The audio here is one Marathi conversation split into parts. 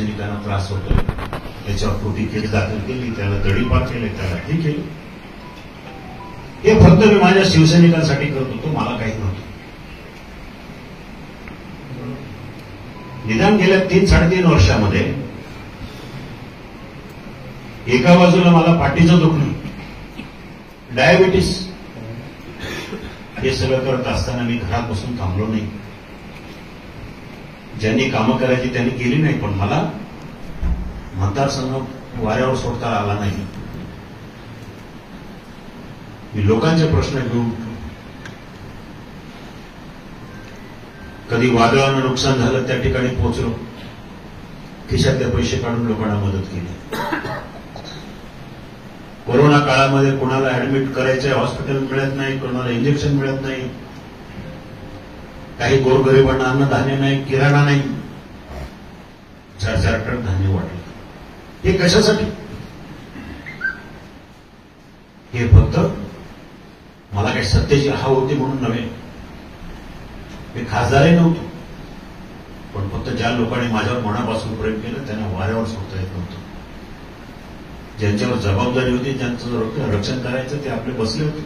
शिवसैनिकांना त्रास होतोय, त्याच्यावर कृती केस दाखल केली, त्याला तडीपार केले, त्याला हे केलं. हे फक्त मी माझ्या शिवसैनिकांसाठी करत होतो, मला काही नव्हतं. निदान गेल्या 3-3.5 वर्षामध्ये एका बाजूला मला पाठीचं दुखणं, डायबिटीस, हे सगळं करत असताना मी घरात बसून थांबलो नाही. ज्यांनी कामं करायची त्यांनी केली नाही, पण मला मतदारसंघ वाऱ्यावर सोडता आला नाही. मी लोकांचे प्रश्न घेऊन, कधी वादळानं नुकसान झालं त्या ठिकाणी पोहोचलो, खिशातले पैसे काढून लोकांना मदत केली. कोरोना काळामध्ये कोणाला ऍडमिट करायचंय, हॉस्पिटल मिळत नाही, कोणाला इंजेक्शन मिळत नाही, काही गोरगरिबांना अन्नधान्य नाही, किराणा नाही, 4-4 टन धान्य वाटलं. हे कशासाठी? हे फक्त मला काही सत्तेची हाव होती म्हणून नव्हे. मी खासदारही नव्हतो, पण फक्त ज्या लोकांनी माझ्यावर मनापासून प्रेम केलं त्यांना वाऱ्यावर सोडता येत नव्हतं. ज्यांच्यावर जबाबदारी होती, ज्यांचं रक्षण करायचं, ते आपले बसले होते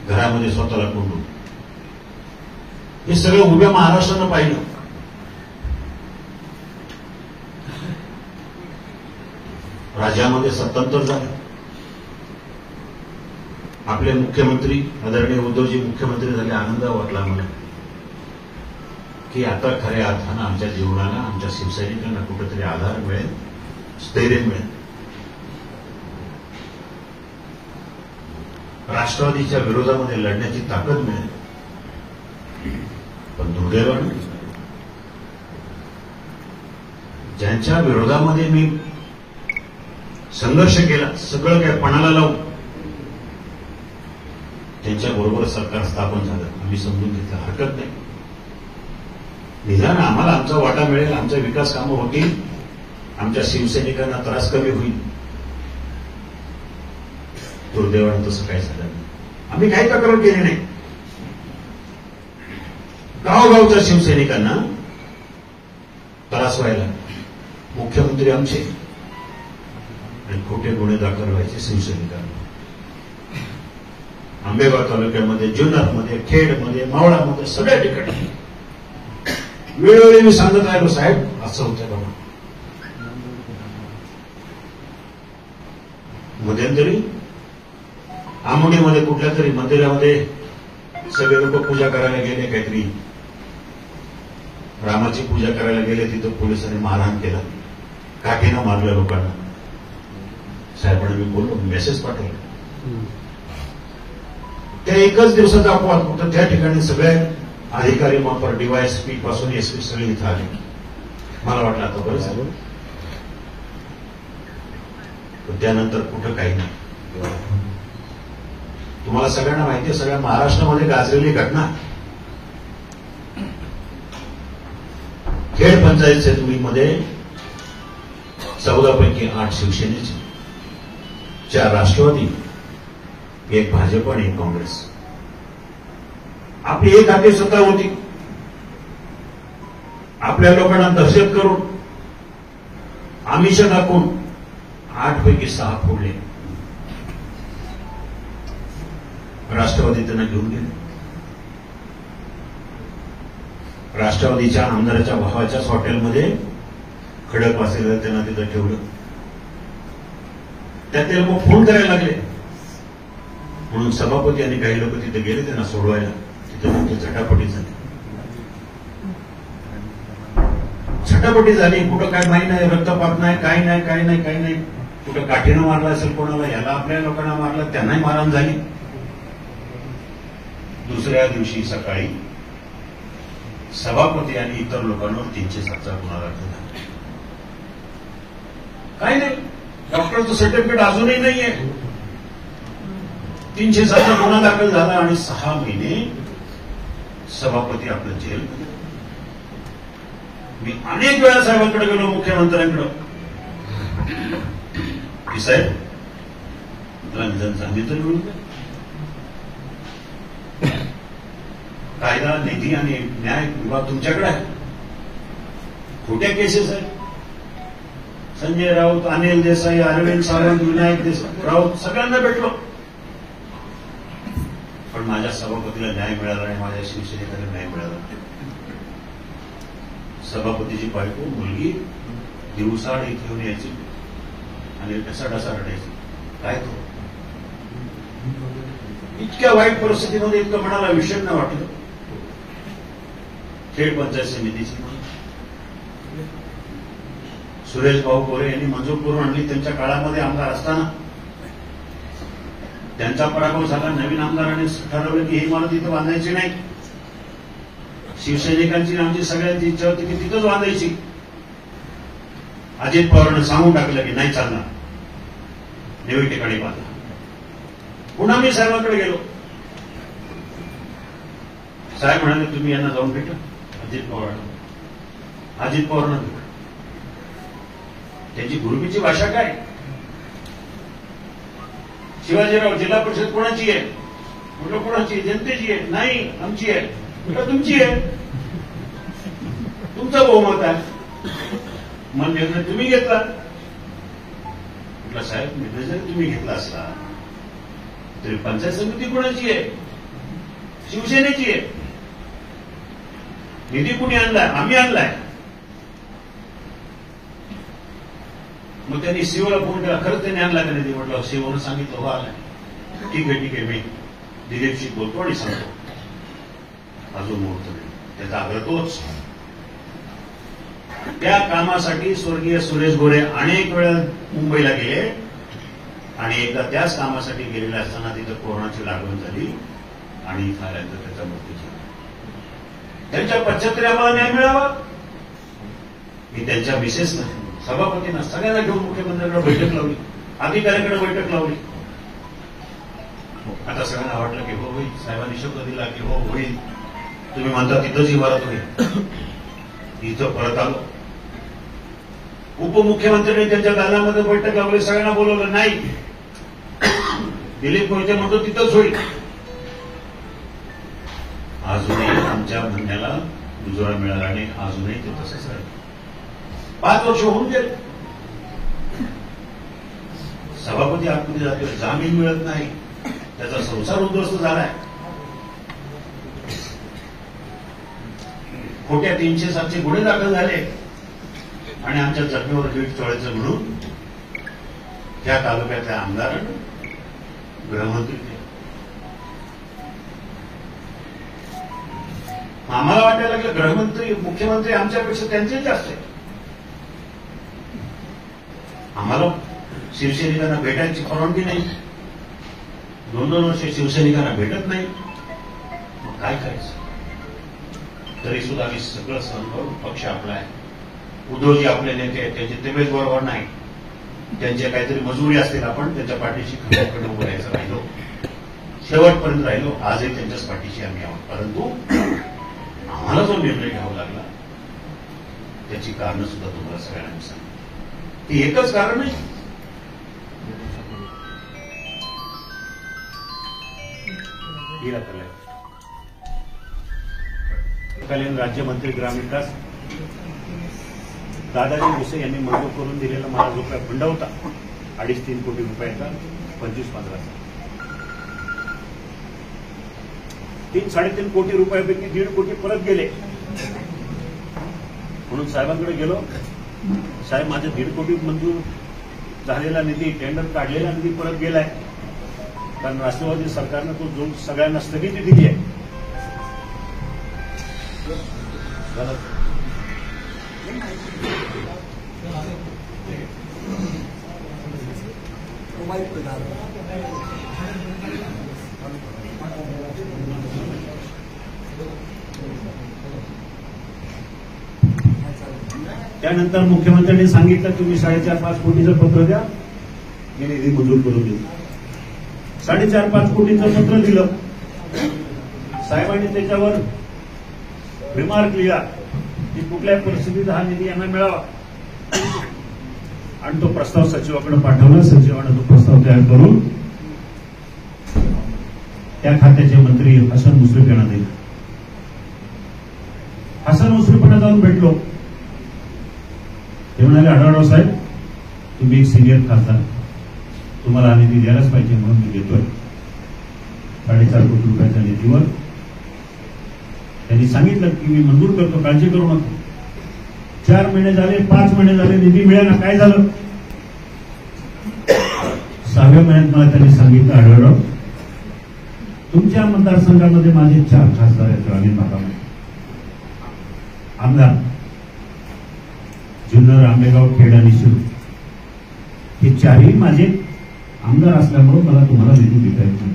घरामध्ये स्वतःला कोंडून. हे सगळं उभ्या महाराष्ट्रानं पाहिलं. राज्यामध्ये सत्तांतर झालं. आपले मुख्यमंत्री आदरणीय उद्धवजी मुख्यमंत्री झाले. आनंद वाटला मला की आता खऱ्या अर्थानं आमच्या जीवनाला, आमच्या शिवसैनिकांना कुठेतरी आधार मिळेल, स्थैर्य मिळेल. राष्ट्रवादीच्या विरोधामध्ये लढण्याची ताकद मिळेल. पण दुर्दैवाने ज्यांच्या विरोधामध्ये मी संघर्ष केला, सगळं काय पणाला लावून, त्यांच्याबरोबर सरकार स्थापन झालं. आम्ही समजून घेतलं, हरकत नाही, निदान आम्हाला आमचा वाटा मिळेल, आमच्या विकास कामं होतील, आमच्या शिवसैनिकांना त्रास कमी होईल. दुर्दैवाने तसं काही झालं नाही. आम्ही काही तक्रार केली नाही. गावगावच्या शिवसैनिकांना त्रास व्हायला, मुख्यमंत्री आमचे आणि खोटे गुन्हे दाखल व्हायचे शिवसैनिकांना. आंबेगाव तालुक्यामध्ये, जुन्नरमध्ये, खेडमध्ये, मावळामध्ये, सगळ्या ठिकाणी वेळोवेळी मी सांगत राहिलो, साहेब असं होतं बाबा. मध्यंतरी आमोडीमध्ये कुठल्या तरी मंदिरामध्ये सगळे लोक पूजा करायला गेले, काहीतरी रामाची पूजा करायला गेले, तिथं पोलिसांनी मारहाण केला, काठीनं मारलं लोकांना. साहेबांना मी बोललो, मेसेज पाठवला. त्या एकच दिवसाचा अपवाद होता. त्या ठिकाणी सगळे अधिकारी मापर डीवायएसपी पासून एसपी सगळे इथं आले. मला वाटलं आता बरं झालं, पण त्यानंतर कुठं काही नाही. तुम्हाला सगळ्यांना माहिती आहे, सगळ्या महाराष्ट्रामध्ये गाजलेली घटना, खेड पंचायत समितीमध्ये 14 पैकी 8 शिवसेनेचे, 4 राष्ट्रवादी, 1 भाजप आणि 1 काँग्रेस. आपली एक हाती सत्ता होती. आपल्या लोकांना दहशत करून, आमिष दाखवून 8 पैकी 6 फोडले. राष्ट्रवादी त्यांना घेऊन गेले. राष्ट्रवादीच्या आमदाराच्या भावाच्याच हॉटेलमध्ये खडकवासलेला त्यांना तिथं ठेवलं. त्यात लोक फोन करायला लागले म्हणून सभापती आणि काही लोक तिथे गेले त्यांना सोडवायला. तिथे मोठी झटापटी झाली. झटापटी झाली, कुठं काय माहीत नाही, रक्तपात नाही, काही नाही, काही नाही, काही नाही. कुठं काठीनं मारला असेल कोणाला, याला आपल्या लोकांना मारलं, त्यांनाही मारहाण झाली. दुसऱ्या दिवशी सकाळी सभापती आणि इतर लोकांवर 307चा गुन्हा दाखल झाला. काही नाही, डॉक्टरचं सर्टिफिकेट अजूनही नाहीये. 307चा गुन्हा दाखल झाला आणि 6 महिने सभापती आपलं जेल. मी अनेक वेळा साहेबांकडे गेलो, मुख्यमंत्र्यांकडे, की साहेब मला निदान जामीन तर मिळून द्या. कायदा, निधी आणि न्याय विभाग तुमच्याकडे आहे. खोट्या केसेस आहेत, संजय राऊत, अनिल देसाई, अरविंद सावंत, विनायक राऊत सगळ्यांना भेटलो. पण माझ्या सभापतीला न्याय मिळाला नाही, माझ्या शिवसेनेला न्याय मिळाला नाही. सभापतीची बायको मुलगी दिवसाआड इथे येऊन यायची आणि ढसाढसा रडायची. काय तो इतक्या वाईट परिस्थितीमध्ये इतकं मनाला विषण्ण वाटलं. खेड पंचायत समितीची सुरेश भाऊ कोरे यांनी मंजूर करून आणली. त्यांच्या काळामध्ये आमदार असताना त्यांचा पराभव झाला. नवीन आमदारांनी ठरवलं की ही इमारत तिथं बांधायची नाही. शिवसैनिकांची आमची सगळ्यांची इच्छा होती की तिथंच बांधायची. अजित पवारांनी सांगून टाकलं की नाही चालणार, नवीन ठिकाणी बांधा. पुन्हा मी साहेबांकडे गेलो. साहेब म्हणाले तुम्ही यांना जाऊन भेटा. अजित पवारांना भेटा. त्यांची गुरुमीची भाषा काय? शिवाजीराव जिल्हा परिषद कोणाची आहे? म्हटलं कोणाची? जनतेची आहे. नाही आमची आहे. म्हटलं तुमची आहे, तुमचा बहुमत आहे. मग निर्णय तुम्ही घेतला. म्हटलं साहेब निर्णय जरी तुम्ही घेतला असला तरी पंचायत समिती कोणाची आहे? शिवसेनेची आहे. निधी कुणी आणलाय? आम्ही आणलाय. मग त्यांनी सीओला फोन केला. खरंच त्यांनी आणला का निधी? म्हटलं सीओनं सांगितलं हो आलाय. ठीक आहे मी दिलीपशी बोलतो आणि सांगतो. अजून मुहूर्त नाही. त्याचा आग्रह तोच. त्या कामासाठी स्वर्गीय सुरेश गोरे अनेक वेळा मुंबईला गेले आणि एकदा त्याच कामासाठी गेलेले असताना तिथं कोरोनाची लागण झाली आणि इथं आल्यानंतर त्याचा मृत्यू झाला. त्यांच्या पश्चातरी आम्हाला न्याय मिळावा. मी त्यांच्या मिसेसना, सभापतींना सगळ्यांना घेऊन मुख्यमंत्र्यांकडे बैठक लावली, अधिकाऱ्यांकडे बैठक लावली. आता सगळ्यांना वाटलं की हो होईल. साहेबांनी शब्द दिला की हो होईल. तुम्ही म्हणता तिथंच इमारत होईल. इथं परत आलो. उपमुख्यमंत्र्यांनी त्यांच्या दालनामध्ये बैठक लावली. सगळ्यांना बोलवलं. नाही, दिलीप मोहिते म्हणतो तिथंच होईल. अजूनही आमच्या म्हणण्याला दुजोरा मिळाला नाही. अजूनही ते तसंच राहील. 5 वर्ष होऊन गेले. सभापती आतमध्ये जातो, जामीन मिळत नाही, त्याचा संसार उद्ध्वस्त झालाय. खोट्या 307चे गुन्हे दाखल झाले आणि आमच्या जखमीवर वीट चोळायचं म्हणून त्या तालुक्यातल्या आमदारांनी गृहमंत्री केले. आम्हाला वाटायला लागलं गृहमंत्री मुख्यमंत्री आमच्यापेक्षा त्यांचेच जास्त आहे. आम्हाला शिवसैनिकांना भेटायची परवानगी नाही. 2-2 वर्ष शिवसैनिकांना भेटत नाही. मग काय करायचं? तरी सुद्धा आम्ही सगळं सहन करून पक्ष आपला आहे. उद्धवजी आपले नेते आहेत, त्यांची तब्येत बरोबर नाही, त्यांच्या काहीतरी मजुरी असतील, आपण त्यांच्या पाठीशी खंबीरपणे उभं राहायचं राहिलो. शेवटपर्यंत राहिलो. आजही त्यांच्याच पाठीशी आम्ही आहोत. परंतु आम्हाला जो निर्णय घ्यावा लागला त्याची कारणं सुद्धा तुम्हाला सगळ्यांना मी सांगतो. ती एकच कारण नाही. तत्कालीन राज्यमंत्री ग्रामविकास दादाजी भुसे यांनी मंजूर करून दिलेला मला जो काय फंड होता 2.5-3 कोटी रुपयाचा 25-15 3-3.5 कोटी रुपयापैकी 1.5 कोटी परत गेले. म्हणून साहेबांकडे गेलो. साहेब माझे 1.5 कोटी मंजूर झालेला निधी, टेंडर काढलेला निधी परत गेलाय. कारण राष्ट्रवादी सरकारनं तो जो सगळ्यांना स्थगिती दिली आहे. त्यानंतर मुख्यमंत्र्यांनी सांगितलं तुम्ही 4.5-5 कोटीचं पत्र द्या, मी निधी मंजूर करून देऊ. 4.5-5 कोटीचं पत्र दिलं. साहेबांनी त्याच्यावर रिमार्क लिहा की कुठल्याही परिस्थितीत हा निधी यांना मिळावा आणि तो प्रस्ताव सचिवाकडे पाठवला. सचिवाने तो प्रस्ताव तयार करून त्या खात्याचे मंत्री हसन मुश्रीफ यांना दिले. हसन मुश्रीफांना जाऊन भेटलो. ते म्हणाले आढळराव साहेब तुम्ही एक सिनियर खासदार, तुम्हाला हा निधी द्यायलाच पाहिजे म्हणून मी घेतोय 4.5 कोटी रुपयाच्या निधीवर. त्यांनी सांगितलं की मी मंजूर करतो, काळजी करू नका. 4 महिने झाले, 5 महिने झाले, निधी मिळेना. काय झालं? 6व्या महिन्यात मला त्यांनी सांगितलं, आढळराव तुमच्या मतदारसंघामध्ये माझे 4 खासदार आहेत ग्रामीण भागामध्ये. आमदार जुन्नर, आंबेगाव, खेड आणि शिरूर हे 4ही माझे आमदार असल्यामुळे मला तुम्हाला निधी देता येत नाही.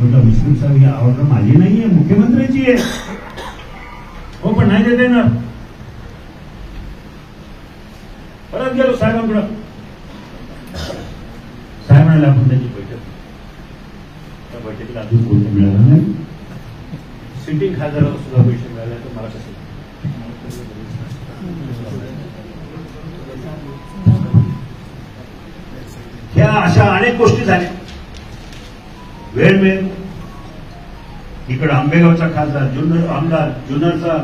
म्हटलं मुस्लिम साहेब, ही ऑर्डर माझी नाहीये, मुख्यमंत्र्यांची आहे. हो, पण नाही देता येणार. परत गेलो साहेबांकडं. साहेब म्हणाले आपण त्याची बैठक, त्या बैठकीला अजून बोलणं मिळालं नाही. सिटिंग खासदाराला सुद्धा पैसे मिळाले तर मला कसं? ह्या अशा अनेक गोष्टी झाल्या. वेळ मिळेल इकडं आंबेगावचा खासदार, जुन्नर आमदार, जुन्नरचा,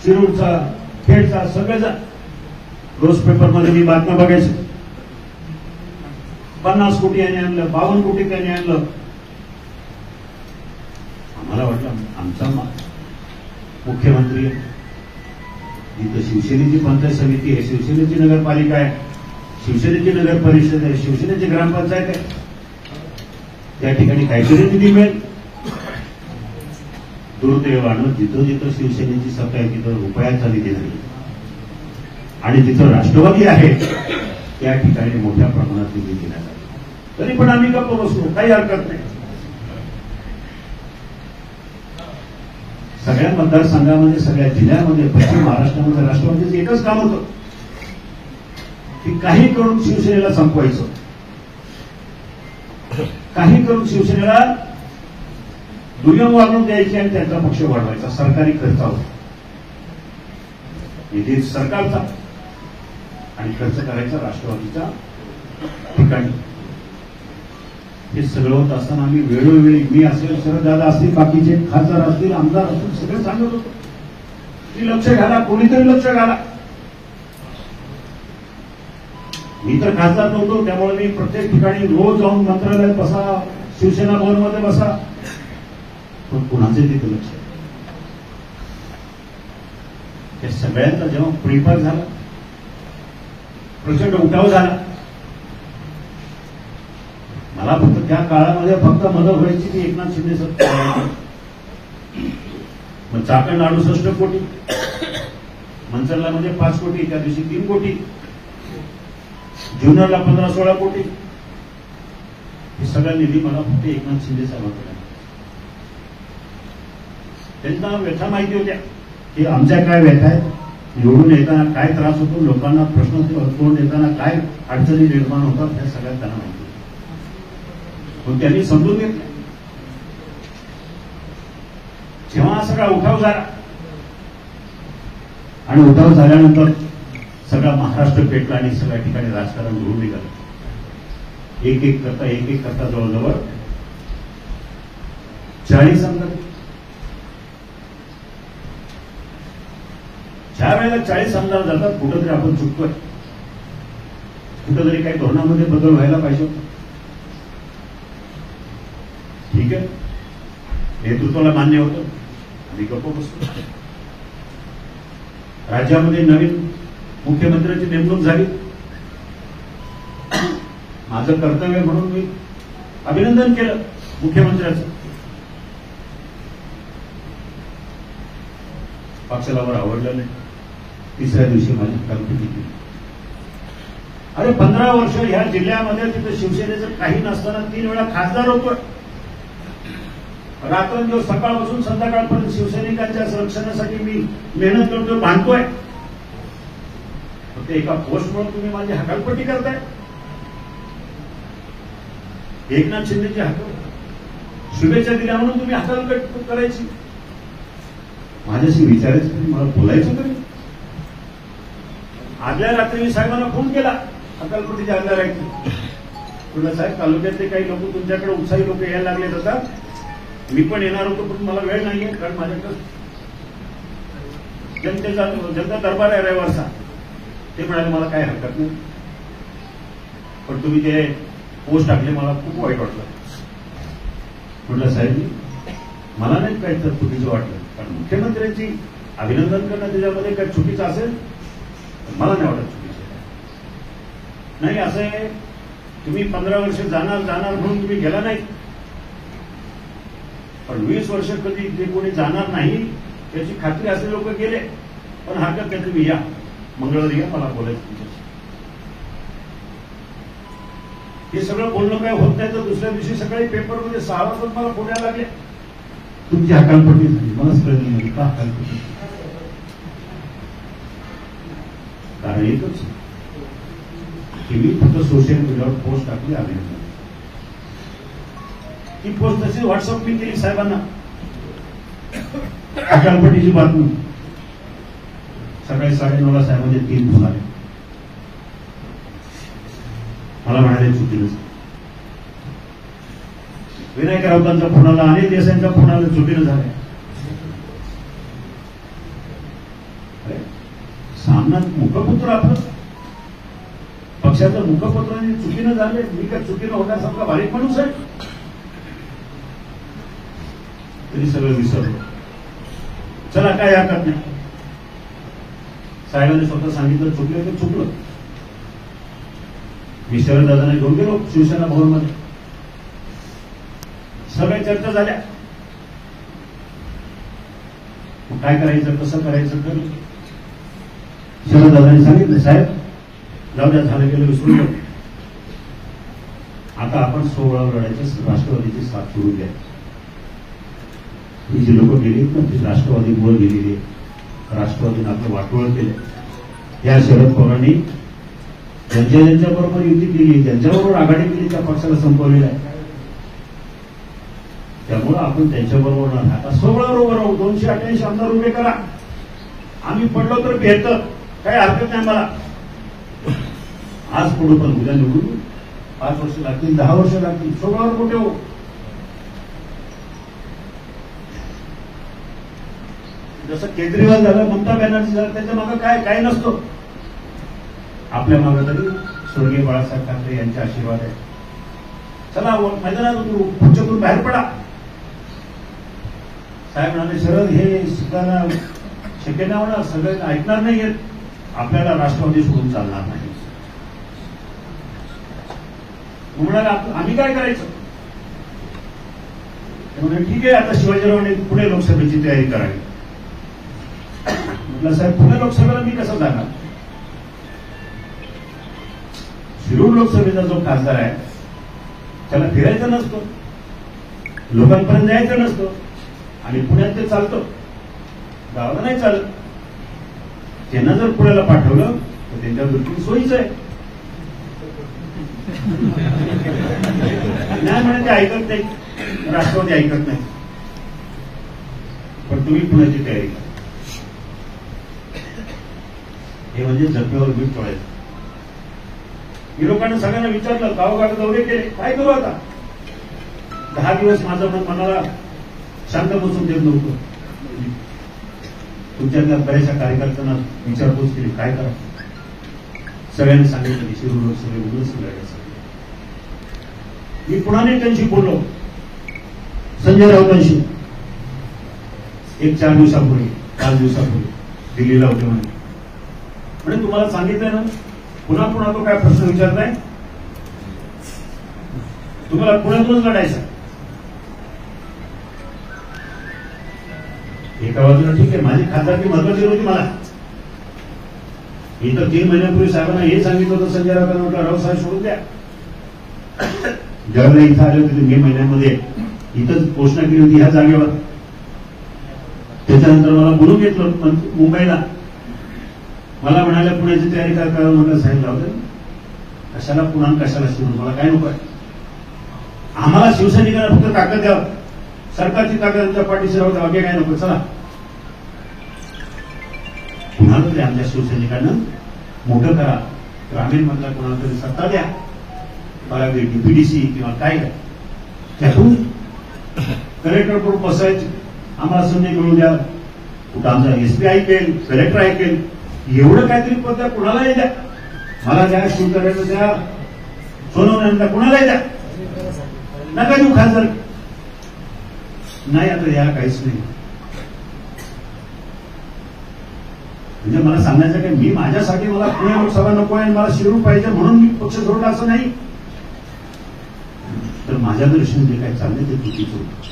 शिरूरचा, खेडचा, सगळेचा रोज पेपरमध्ये मी बातम्या बघायचो. 50 कोटी यांनी आणलं, 52 कोटी त्यांनी आणलं. आम्हाला वाटलं आमचा मुख्यमंत्री, इथं शिवसेनेची पंचायत समिती आहे, शिवसेनेची नगरपालिका आहे, शिवसेनेची नगर परिषद आहे, शिवसेनेची ग्रामपंचायत आहे, त्या ठिकाणी काहीतरी निधी मिळेल. दुर्दैवानं जिथं जिथं शिवसेनेची सत्ता आहे तिथं रुपयाचा निधी नाही, आणि जिथं राष्ट्रवादी आहे त्या ठिकाणी मोठ्या प्रमाणात निधी दिला जातो. तरी पण आम्ही गप्प बसलो, काही हरकत नाही. सगळ्या मतदारसंघामध्ये, सगळ्या जिल्ह्यामध्ये, पश्चिम महाराष्ट्रामध्ये राष्ट्रवादीचं एकच काम होतं की काही करून शिवसेनेला संपवायचं, काही करून शिवसेनेला दुय्यम वागणूक द्यायची आणि त्यांचा पक्ष वाढवायचा. सरकारी खर्चावर निधी सरकारचा आणि खर्च करायचा राष्ट्रवादीच्या ठिकाणी. हे सगळं होत असताना आम्ही वेळोवेळी, मी असेल, शरददादा असतील, बाकीचे खासदार असतील, आमदार असतील, सगळे सांगत होतो की लक्ष घाला, कोणीतरी लक्ष घाला. मी तर खासदार नव्हतो, त्यामुळे मी प्रत्येक ठिकाणी रोज जाऊन मंत्रालयात बसा, शिवसेना भवनमध्ये बसा, पण कुणाचे तिथे लक्ष? या सगळ्यांचा जेव्हा परिपाक झाला, प्रचंड उठाव झाला. मला फक्त त्या काळामध्ये फक्त मदत व्हायची ती एकनाथ शिंदे सरकार. मग चाकण 68 कोटी, मंचरला 5 कोटी, त्या दिवशी 3 कोटी, जुन्नरला 15-16 कोटी. हे सगळा निधी मला फक्त एकनाथ शिंदे साहेबांकडे. त्यांना व्यथा माहिती होत्या की आमच्या काय व्यथा आहेत, निवडून येताना काय त्रास होतो, लोकांना प्रश्न तोंड देताना काय अडचणी निर्माण होतात, हे सगळ्यात त्यांना माहिती होतं. पण त्यांनी समजून घेतलं. जेव्हा हा सगळा उठाव झाला आणि उठाव झाल्यानंतर सगळा महाराष्ट्र पेटला आणि सगळ्या ठिकाणी राजकारण धुवून निघालं. एक एक करता जवळजवळ 40 आमदार. ज्या वेळेला 40 आमदार जातात, कुठंतरी आपण चुकतोय, कुठंतरी काही धोरणामध्ये बदल व्हायला पाहिजे. ठीक आहे, नेतृत्वाला मान्य होतं, आम्ही गप्प बसतो. राज्यामध्ये नवीन मुख्यमंत्र्यांची नेमणूक झाली. माझं कर्तव्य म्हणून मी अभिनंदन केलं मुख्यमंत्र्यांचं. पक्षाला मला आवडलं नाही. तिसऱ्या दिवशी माझी हकालपट्टी केली. अरे 15 वर्ष ह्या जिल्ह्यामध्ये तिथे शिवसेनेचं काही नसताना 3 वेळा खासदार होतोय. रात्रंदिवस सकाळपासून संध्याकाळपर्यंत शिवसैनिकांच्या संरक्षणासाठी मी मेहनत करतोय, बांधतोय. फक्त एका पोस्टमुळे तुम्ही माझी हकालपट्टी करताय. एकनाथ शिंदेची शुभेच्छा दिल्या म्हणून तुम्ही हकालपट्टी करायची. माझ्याशी विचारायचं तरी, मला बोलायचं तरी. आदल्या रात्री मी साहेबांना फोन केला, हकालपट्टीच्या आदल्या रात्री. तुला साहेब, तालुक्यातले काही लोक तुमच्याकडे उत्साही लोक यायला लागले जातात. मी पण येणार होतो, पण मला वेळ नाहीये, कारण माझ्याकडे जनता दरबार आहे रविवारचा. ते म्हणाले मला काही हरकत नाही, पण तुम्ही ते पोस्ट टाकले, मला खूप वाईट वाटलं. म्हटलं साहेब मला नाही काय तर चुकीचं वाटलं, कारण मुख्यमंत्र्यांची अभिनंदन करणं त्याच्यामध्ये काय चुकीचं असेल मला नाही वाटत चुकीचं. नाही असं आहे, तुम्ही 15 वर्ष जाणार म्हणून तुम्ही गेला नाही, पण 20 वर्ष कधी जे कोणी जाणार नाही त्याची खात्री असलेले लोक गेले. पण हरकत नाही, तुम्ही या मंगळवारी या, मला बोलायचं तुमच्याशी. हे सगळं बोलणं काय होत नाही तर दुसऱ्या दिवशी सकाळी पेपरमध्ये 6 वाजता मला पुण्याला लागले, तुमची हकालपट्टी झाली. मलाच कळली नाही का हकालपट्टी. कारण एकच की मी फक्त सोशल मीडियावर पोस्ट टाकली अभिनंदन. ती पोस्ट तशी व्हॉट्सअप मी केली साहेबांना, हकालपट्टीची बातमी. सकाळी 9:30 साहेबांचे 3 फोन आले, मला म्हणाले चुकीनं. विनायक राऊतांचा फोन आला, अनिल देसाईंचा फोन आला, चुकीनं झाले. सामना मुखपुत्र आपलं पक्षाचं मुखपत्र चुकीनं झाले. मी काय चुकीनं होण्यासारखा बारीक माणूस आहे? तरी सगळं विसरलो. चला काय हरकत नाही, साहेबांनी स्वतः सांगितलं चुकलं तर चुकलं. मी शरददादांना घेऊन गेलो शिवसेना भवनमध्ये, सगळ्या चर्चा झाल्या. काय करायचं, कसं करायचं तर शरददादांनी सांगितलं साहेब जाऊ द्या, झालं गेलं विसरून जाऊ. आता आपण 16 लढायचं, राष्ट्रवादीची साथ सुरू द्या. ही जी लोक गेलीत ना ती राष्ट्रवादीमुळे गेलेली, राष्ट्रवादीनं आपलं वाटोळ केलं. या शरद पवारांनी ज्यांच्या बरोबर युती केली, ज्यांच्याबरोबर आघाडी केली त्या पक्षाला संपवलेला आहे. त्यामुळं आपण त्यांच्याबरोबर न राहता 16 बरोबर राहू. 288 आमदार उभे करा, आम्ही पडलो तर बेहतर, काही हरकत नाही मला. आज पुढे पण उद्या निवडून 5 वर्ष लागतील, 10 वर्ष लागतील, 16 वर कुठे हो. जसं केजरीवाल झालं, ममता बॅनर्जी झालं, त्याच्या मागं काय नसतो. आपल्या मागं तरी स्वर्गीय बाळासाहेब ठाकरे यांचे आशीर्वाद आहे. चला मैदानात खुर्चीतून बाहेर पडा. साहेब म्हणाले शरद हे सुद्धा शक्य नाही होणार, सगळे ऐकणार नाहीयेत, आपल्याला राष्ट्रवादी सोडून चालणार नाही. म्हणाले आम्ही काय करायचं? म्हणजे ठीक आहे, आता शिवाजीरावांनी पुणे लोकसभेची तयारी करावी. म्हटलं साहेब पुणे लोकसभेला मी कसं जाणार? शिरूर लोकसभेचा जो खासदार आहे त्याला फिरायचं नसतं, लोकांपर्यंत जायचं नसतं, आणि पुण्यात ते चालतं, गावाला नाही चालत. त्यांना जर पुण्याला पाठवलं तर त्यांच्या दृष्टीने सोयीचं आहे. नाही म्हणे ते ऐकत नाही, राष्ट्रवादी ऐकत नाही. पण तुम्ही पुण्याची तयारी करा. हे म्हणजे जखमेवर मीठ चोळायचं. मी लोकांना सगळ्यांना विचारलं, गावोगावी दौरे केले, काय करू आता? 10 दिवस माझं मनाला शांत बसून देत नव्हतं. तुमच्यातल्या बऱ्याचशा कार्यकर्त्यांना विचारपूस केली, काय करा? सगळ्यांनी सांगितलं की शिरूर लोकसभेमधूनच लढायचं. मी पुन्हा नेत्यांशी बोललो, संजय राऊतांशी, 4 दिवसापूर्वी 5 दिवसापूर्वी दिल्लीला होते म्हणजे तुम्हाला सांगितलं ना, पुन्हा तो काय प्रश्न विचारताय? तुम्हाला पुण्यातूनच लढायचं. एका बाजूला ठीक आहे, माझी खासदारकी महत्वाची नव्हती मला. इथं 3 महिन्यापूर्वी साहेबांना हे सांगितलं होतं, संजय राऊतांना म्हटलं राव साहेब सोडून द्या. ज्यावेळेला इथं आले होते मे महिन्यामध्ये इथंच घोषणा केली होती ह्या जागेवर. त्याच्यानंतर मला बोलून घेतलं मुंबईला, मला म्हणाले पुण्याची तयारी काय करा. म्हटलं साहेब लावलं, कशाला पुन्हा कशाला शिरूर, मला काय नको आहे. आम्हाला शिवसैनिकांना फक्त ताकद द्यावं, सरकारची ताकद आमच्या पाठीशी राहू द्या, बाकी काय नको. चला पुन्हा तरी आमच्या शिवसैनिकांना मोठं करा, ग्रामीण मधला कोणाला तरी सत्ता द्या, मला डीपीडीसी किंवा काय त्यातून कलेक्टर करून बसायचे, आम्हाला संधी मिळू द्या. कुठं आमचा एसपी ऐकेल, कलेक्टर ऐकेल, एवढं काहीतरी पद द्या, कुणालाही द्या, मला द्या, शिवकऱ्यांना द्या, सोनवणे कुणालाही द्या, नका देऊ खासदार. नाही आता या काहीच नाही. म्हणजे मला सांगायचं की मी माझ्यासाठी मला पुणे लोकसभा नको आहे, मला शिरूर पाहिजे म्हणून मी पक्ष सोडला असं नाही. तर माझ्या दृष्टीने जे काही चाललंय ते चुकीचं होतं.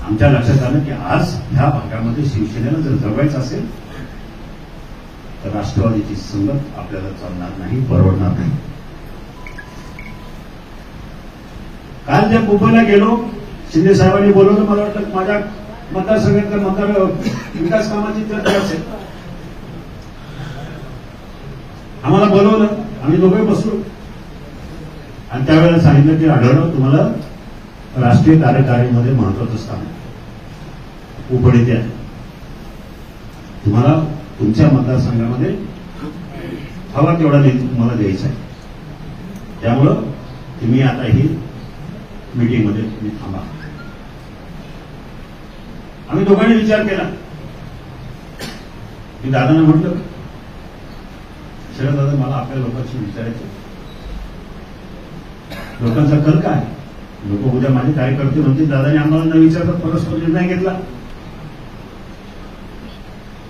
आमच्या लक्षात आलं की आज ह्या भागामध्ये शिवसेनेला जर जगवायचं असेल तर राष्ट्रवादीची संगत आपल्याला चालणार नाही, परवडणार नाही. काल ज्या मुंबईला गेलो, शिंदे साहेबांनी बोलवलं, मला वाटलं माझ्या मतदारसंघातल्या मतदार विकास कामाची चर्चा असेल. आम्हाला बोलवलं, आम्ही दोघे बसलो आणि त्यावेळेला सांगितलं की आढळलं तुम्हाला राष्ट्रीय कार्यकारिणीमध्ये महत्वाचं स्थान आहे, उपडीत आहे, तुम्हाला तुमच्या मतदारसंघामध्ये हवा तेवढा तुम्हाला द्यायचा आहे, त्यामुळं तुम्ही आता ही मीटिंगमध्ये तुम्ही थांबा. आम्ही दोघांनी विचार केला. मी दादांना म्हटलं, शरद दादा मला आपल्या लोकांशी विचारायचं, लोकांचा कल काय, लोक उद्या माझे कार्यकर्ते म्हणतील दादाने आम्हाला न विचारता परस्पर निर्णय घेतला.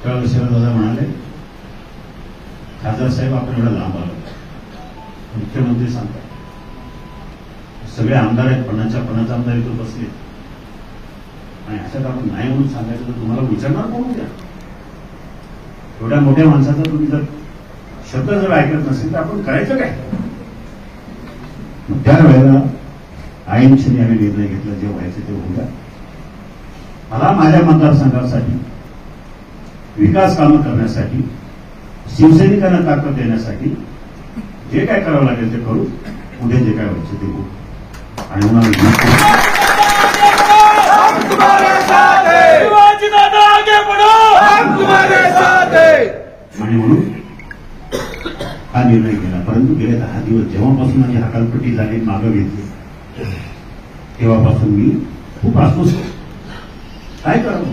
त्यावेळेला शरद दादा म्हणाले, खासदार साहेब आपण एवढा लांब आलो, मुख्यमंत्री सांगतात सगळे आमदार आहेत, पन्नासच्या पन्नास आमदार इथं बसले आणि अशात आपण नाही म्हणून सांगायचं तर तुम्हाला विचारणार कोण द्या. एवढ्या मोठ्या माणसाचा तुम्ही जर शब्द जर ऐकत नसेल तर आपण करायचं काय. त्यावेळेला आईंशी आम्ही निर्णय घेतला, जे व्हायचं ते होऊ द्या. मला माझ्या मतदारसंघासाठी विकास कामं करण्यासाठी, शिवसैनिकांना ताकद देण्यासाठी जे काय करावं लागेल ते करू, उद्या जे काय व्हायचं ते होऊ. आणि म्हणून हा निर्णय केला. परंतु गेले 10 दिवस जेव्हापासून माझी हकालपट्टी झाली, मागं घेतली, तेव्हापासून मी खूप अस्वस्थ. काय करावं,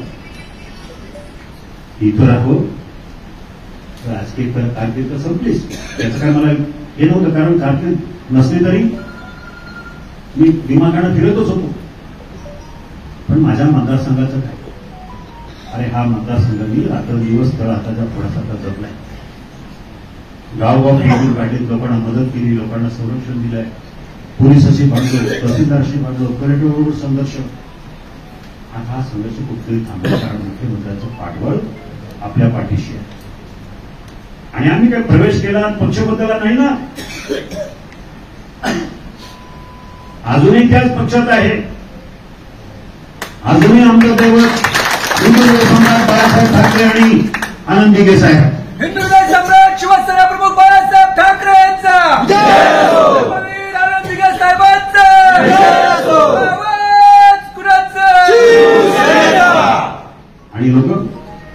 इथं राहो, राजकीय कारकीर्द संपलीच, त्याचं काय मला हे नव्हतं, कारण कारकीर्द नसली तरी मी दिमागानं फिरतच होतो. पण माझ्या मतदारसंघाचं काय, अरे हा मतदारसंघ मी रात्रदिवस तर आताच्या थोडासा जपलाय, गावगाव फिरून काढले, लोकांना मदत केली, लोकांना संरक्षण दिलंय, पोलिसाशी भांडलो, तहसीलदारशी भांडलो, कलेक्टरबरोबर संघर्ष. आता हा संघर्ष कुठेतरी थांबला, कारण मुख्यमंत्र्यांचं पाठबळ आपल्या पाठीशी आहे. आणि आम्ही काय प्रवेश केला, पक्ष बदलला नाही ना, अजूनही त्याच पक्षात आहे. अजूनही आमचं दैवत हिंदू सम्राट बाळासाहेब ठाकरे आणि आनंद दिघे साहेब. हिंदू सम्राट शिवसेना प्रमुख बाळासाहेब ठाकरे यांचा आनंद दिघे साहेबांचा आणि लोक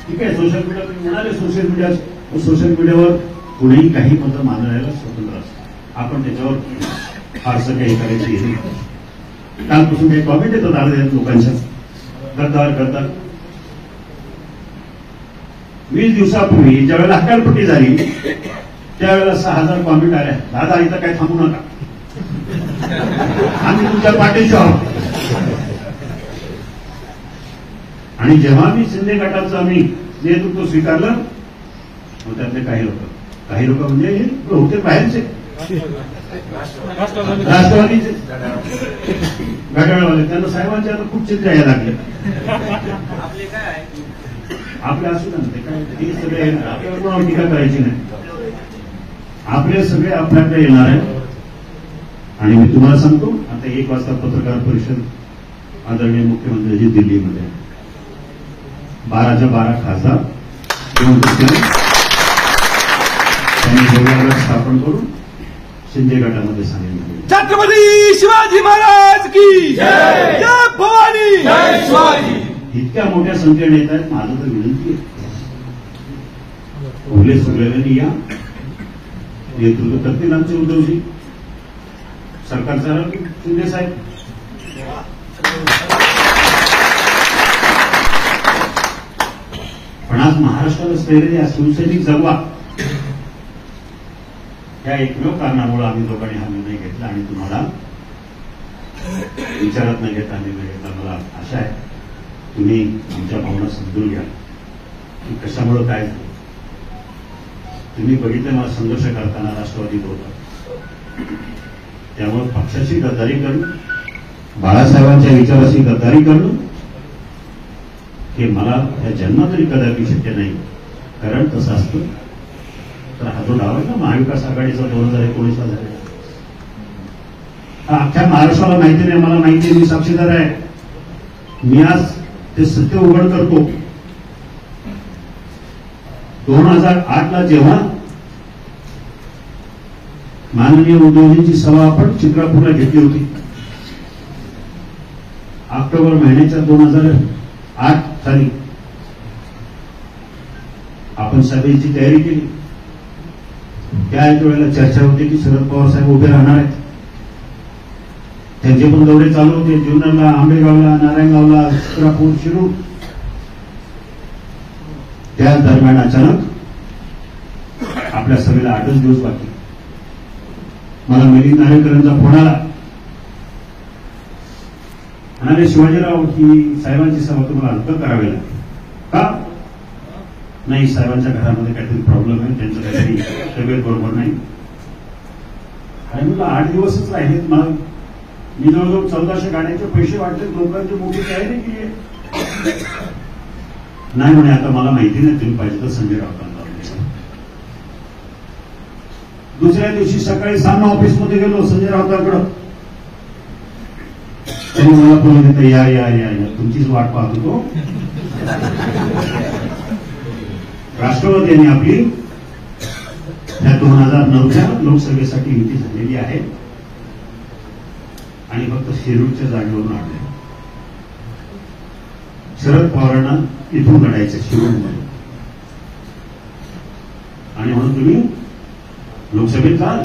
ठीक आहे, सोशल मीडिया तुम्ही म्हणाले, सोशल मीडियावर कुणीही काही मतं मांडायला स्वतंत्र असतं, आपण त्याच्यावर फारसं काही करायचं नाही. कालपासून काही कॉमेंट येतात अर्ध्या लोकांच्या, गद्दार गद्दार. 20 दिवसापूर्वी ज्यावेळेला हकालपट्टी झाली त्यावेळेला 6000 कॉमेंट आल्या, दादा इथं काय थांबू नका, आम्ही तुमच्या पाठीशी आहोत. आणि जेव्हा मी शिंदे गटाचं आम्ही नेतृत्व स्वीकारलं, मग त्यातले काही लोक म्हणजे होते बाहेरचे, राष्ट्रवादीचे घड्याळवाले, त्यांना साहेबांच्या आता खूप चिंता यायला लागल्या. आपल्या असू ना ते काय, हे सगळे आपल्यावर कोणावर टीका करायची नाही, आपले सगळे आपल्याकडे येणार आहे. आणि मी तुम्हाला सांगतो, आता 1 वाजता पत्रकार परिषद आदरणीय मुख्यमंत्र्यांची दिल्लीमध्ये, 12च्या 12 खासदार त्यांनी जोडीदार स्थापन करून शिंदे गटामध्ये सांगितलं, छत्रपती शिवाजी महाराज की जय, जय भवानी, जय शिवाजी. इतक्या मोठ्या संख्येने येत आहेत. माझं तर विनंती आहे, उरले सगळ्यांनी या, नेतृत्व करतील आमचे उद्धवजी, सरकार चालवतील शिंदे साहेब. पण आज महाराष्ट्राला स्थैर्य द्या, शिवसैनिक जगवा. या एकमेव कारणामुळे आम्ही लोकांनी हा निर्णय घेतला आणि तुम्हाला विचारात न घेता निर्णय घेतला. मला आशा आहे तुम्ही आमच्या भावना समजून घ्या की कशामुळे काय झालं. तुम्ही बघितलं मला संघर्ष करताना राष्ट्रवादीत होता, त्यामुळे पक्षाची गद्दारी करणं, बाळासाहेबांच्या विचाराची गद्दारी करणं हे मला या जन्मात तरी कदापि शक्य नाही. कारण तसं असतं तर हा जो डाव आहे ना महाविकास आघाडीचा 2019ला झालेला, हा अख्ख्या महाराष्ट्राला माहिती नाही, मला माहिती आहे, मी साक्षीदार आहे. मी आज ते सत्य उघड करतो. 2008ला जेव्हा माननीय उद्धवजींची सभा आपण चित्रापूरला घेतली होती, ऑक्टोबर महिन्याच्या 2008 साली आपण सभेची तयारी केली. त्याच वेळेला चर्चा होती की शरद पवार साहेब उभे राहणार आहेत. त्यांचे पण दौरे चालू होते, जुन्नरला, आंबेगावला, नारायणगावला, चित्रापूर, शिरूर. त्या दरम्यान अचानक आपल्या सभेला 8च दिवस बाकी मला मिलिंद नारेकरांचा फोन आला. म्हणाले शिवाजीराव की साहेबांची सभा तुम्हाला अंत करावी लागेल. का? नाही, साहेबांच्या घरामध्ये काहीतरी प्रॉब्लेम आहे, त्यांचं काहीतरी तब्येत बरोबर नाही. आणि मला 8 दिवसच राहिलेत. मला मी जवळजवळ 1400 गाड्यांचे पैसे वाटले, लोकांची मोठी तयारी केली आहे. नाही म्हणे आता मला माहिती नाही, तुम्ही पाहिजे तर संजय राऊतांना. दुसऱ्या दिवशी सकाळी 6 ऑफिसमध्ये गेलो संजय राऊतांकडं. त्यांनी मला बोलले या या या या तुमचीच वाट पाहत होतो. राष्ट्रवादीने आपली त्या 2009च्या लोकसभेसाठी युती झालेली आहे आणि फक्त शिरूरच्या जागेवरून आणले. शरद पवारांना इथून लढायचं शिरूरमध्ये आणि म्हणून तुम्ही लोकसभेत जाल,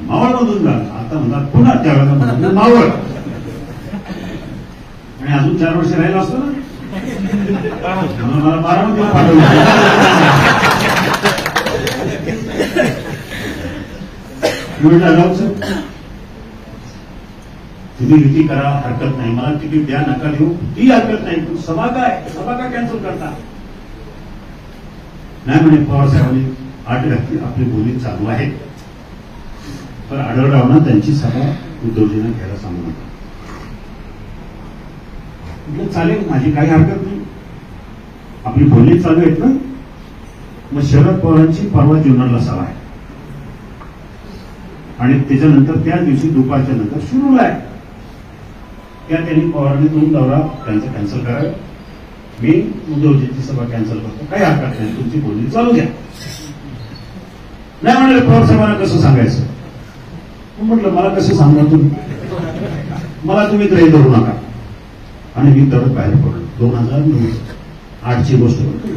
मावळमधून जाल. आता म्हणतात पुन्हा त्यावेळेला म्हणतात मावळ, आणि अजून 4 वर्ष राहिला असतो ना, म्हणून मला बारामतीला पाठवलं. म्हटलं जाऊ तुम्ही युती करा, हरकत नाही, मला तिकीट द्या, नका देऊ, ती हरकत नाही, पण सभा का कॅन्सल करता? नाही म्हणे पवार साहेबांनी 8 घातली, आपली बोली चालू आहे, पण आढळरावना त्यांची सभा उद्धवजींना घ्यायला सांगू नका. म्हटलं चालेल, माझी काही हरकत नाही, आपली बोलणी चालू आहेत ना. मग शरद पवारांची परवा जुन्नरला सभा आहे आणि त्याच्यानंतर त्या दिवशी दुपारच्या नंतर शिरूरला आहे. त्या त्यांनी पवारांनी 2 दौरा त्यांचा कॅन्सल करावा. मी उद्धवजींची सभा कॅन्सल करतो, काही हरकत नाही, तुमची बोलणी चालू द्या. नाही म्हणाले पवार साहेबांना कसं सांगायचं. म्हटलं मला कसं सांगणार तुम्ही, मला तुम्ही ग्रही धरू नका. आणि मी तडक बाहेर पडलो. 2008ची गोष्ट करतो.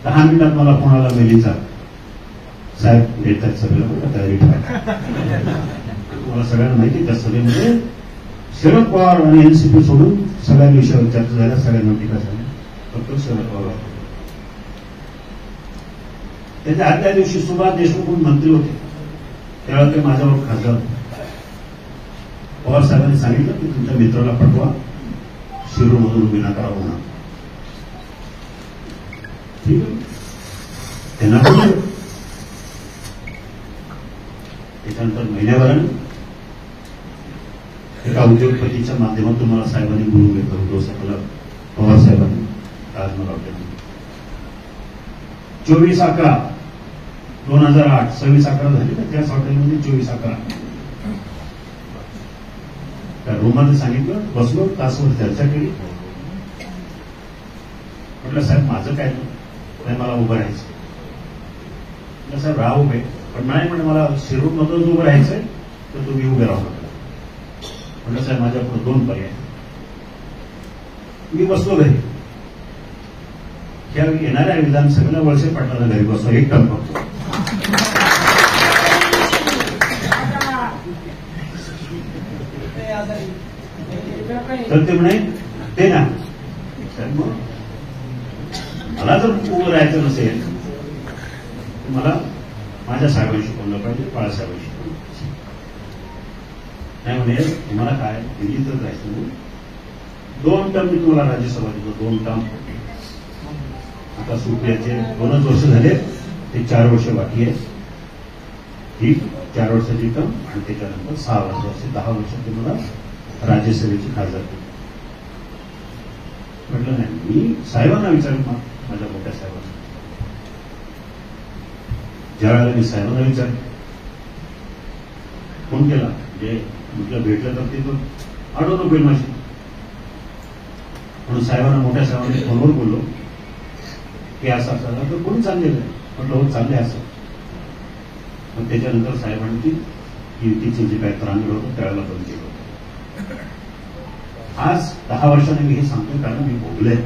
10 मिनिटात मला फोन आला मेलीचा, साहेब येतात सभेला, तयारी ठेवा. मला सगळ्यांना माहिती त्या सभेमध्ये शरद पवार आणि एनसीपी सोडून सगळ्या विषयावर चर्चा झाल्या, सगळ्यांना टीका झाली, फक्त शरद पवार. त्याच्या आदल्या दिवशी सुभाष देशमुख मंत्री होते, त्यावेळेला ते माझ्यावर खासदार. पवार साहेबांनी सांगितलं की तुमच्या मित्राला पाठवा, शिरूरमधून उभी नका होणार. ठीक आहे, त्यांना बोलले. त्याच्यानंतर महिन्याभराने एका उद्योगपतीच्या माध्यमातून मला साहेबांनी बोलून घेतलं. उद्धव साहेबांना पवार साहेबांनी आज मला वाटतं 24/11/2008 26/11 झाली ना, त्याच हॉटेलमध्ये 24/11 त्या रूममध्ये सांगितलं, बसलो, तासभर चर्चा केली. म्हटलं साहेब माझं काय नाही, मला उभं राहायचं. म्हटलं साहेब राहा उभे, पण नाही म्हणजे मला शिरूरमधूनच उभं राहायचंय, तर तुम्ही उभे राहू नका. म्हटलं साहेब माझ्यापुढे 2 पर्याय. मी बसलो घरी. या येणाऱ्या विधानसभेला वळसे पाटलाला घरी बसतो, एक टर्म करतो. तर ते म्हणे ते ना, मला जर उभं राहायचं नसेल मला माझ्या साहेबांनी शिकवलं पाहिजे, बाळासाहेबांनी शिकवलं पाहिजे. नाही म्हणे तुम्हाला काय दिल्लीतच जायचं म्हणून 2 टर्म मी तुम्हाला राज्यसभा देतो, 2 टर्म. आता सुप्रियाचे 2च वर्ष झाले, ते 4 वर्ष बाकी आहे. ही 4 वर्षाची टर्म आणि त्याच्यानंतर 6 वर्ष, 10 वर्ष तुम्हाला राज्यसभेची खासदार केली. म्हटलं नाही, मी साहेबांना विचारेन, माझ्या मोठ्या साहेबांना. ज्या वेळेला मी साहेबांना विचारलं, फोन केला, म्हणजे म्हटलं भेटलं तर ते आडवं नको माझी, म्हणून साहेबांना, मोठ्या साहेबांनी फोनवर बोललो की असं असं तर कोणी चाललेलं आहे. म्हटलं हो चाललंय असं. पण त्याच्यानंतर साहेबांनी ती युतीचं जे काही त्रांगड होतं त्यावेळेला बंद केलं होतं. आज 10 वर्षांनी मी हे सांगतोय कारण मी भोगलंय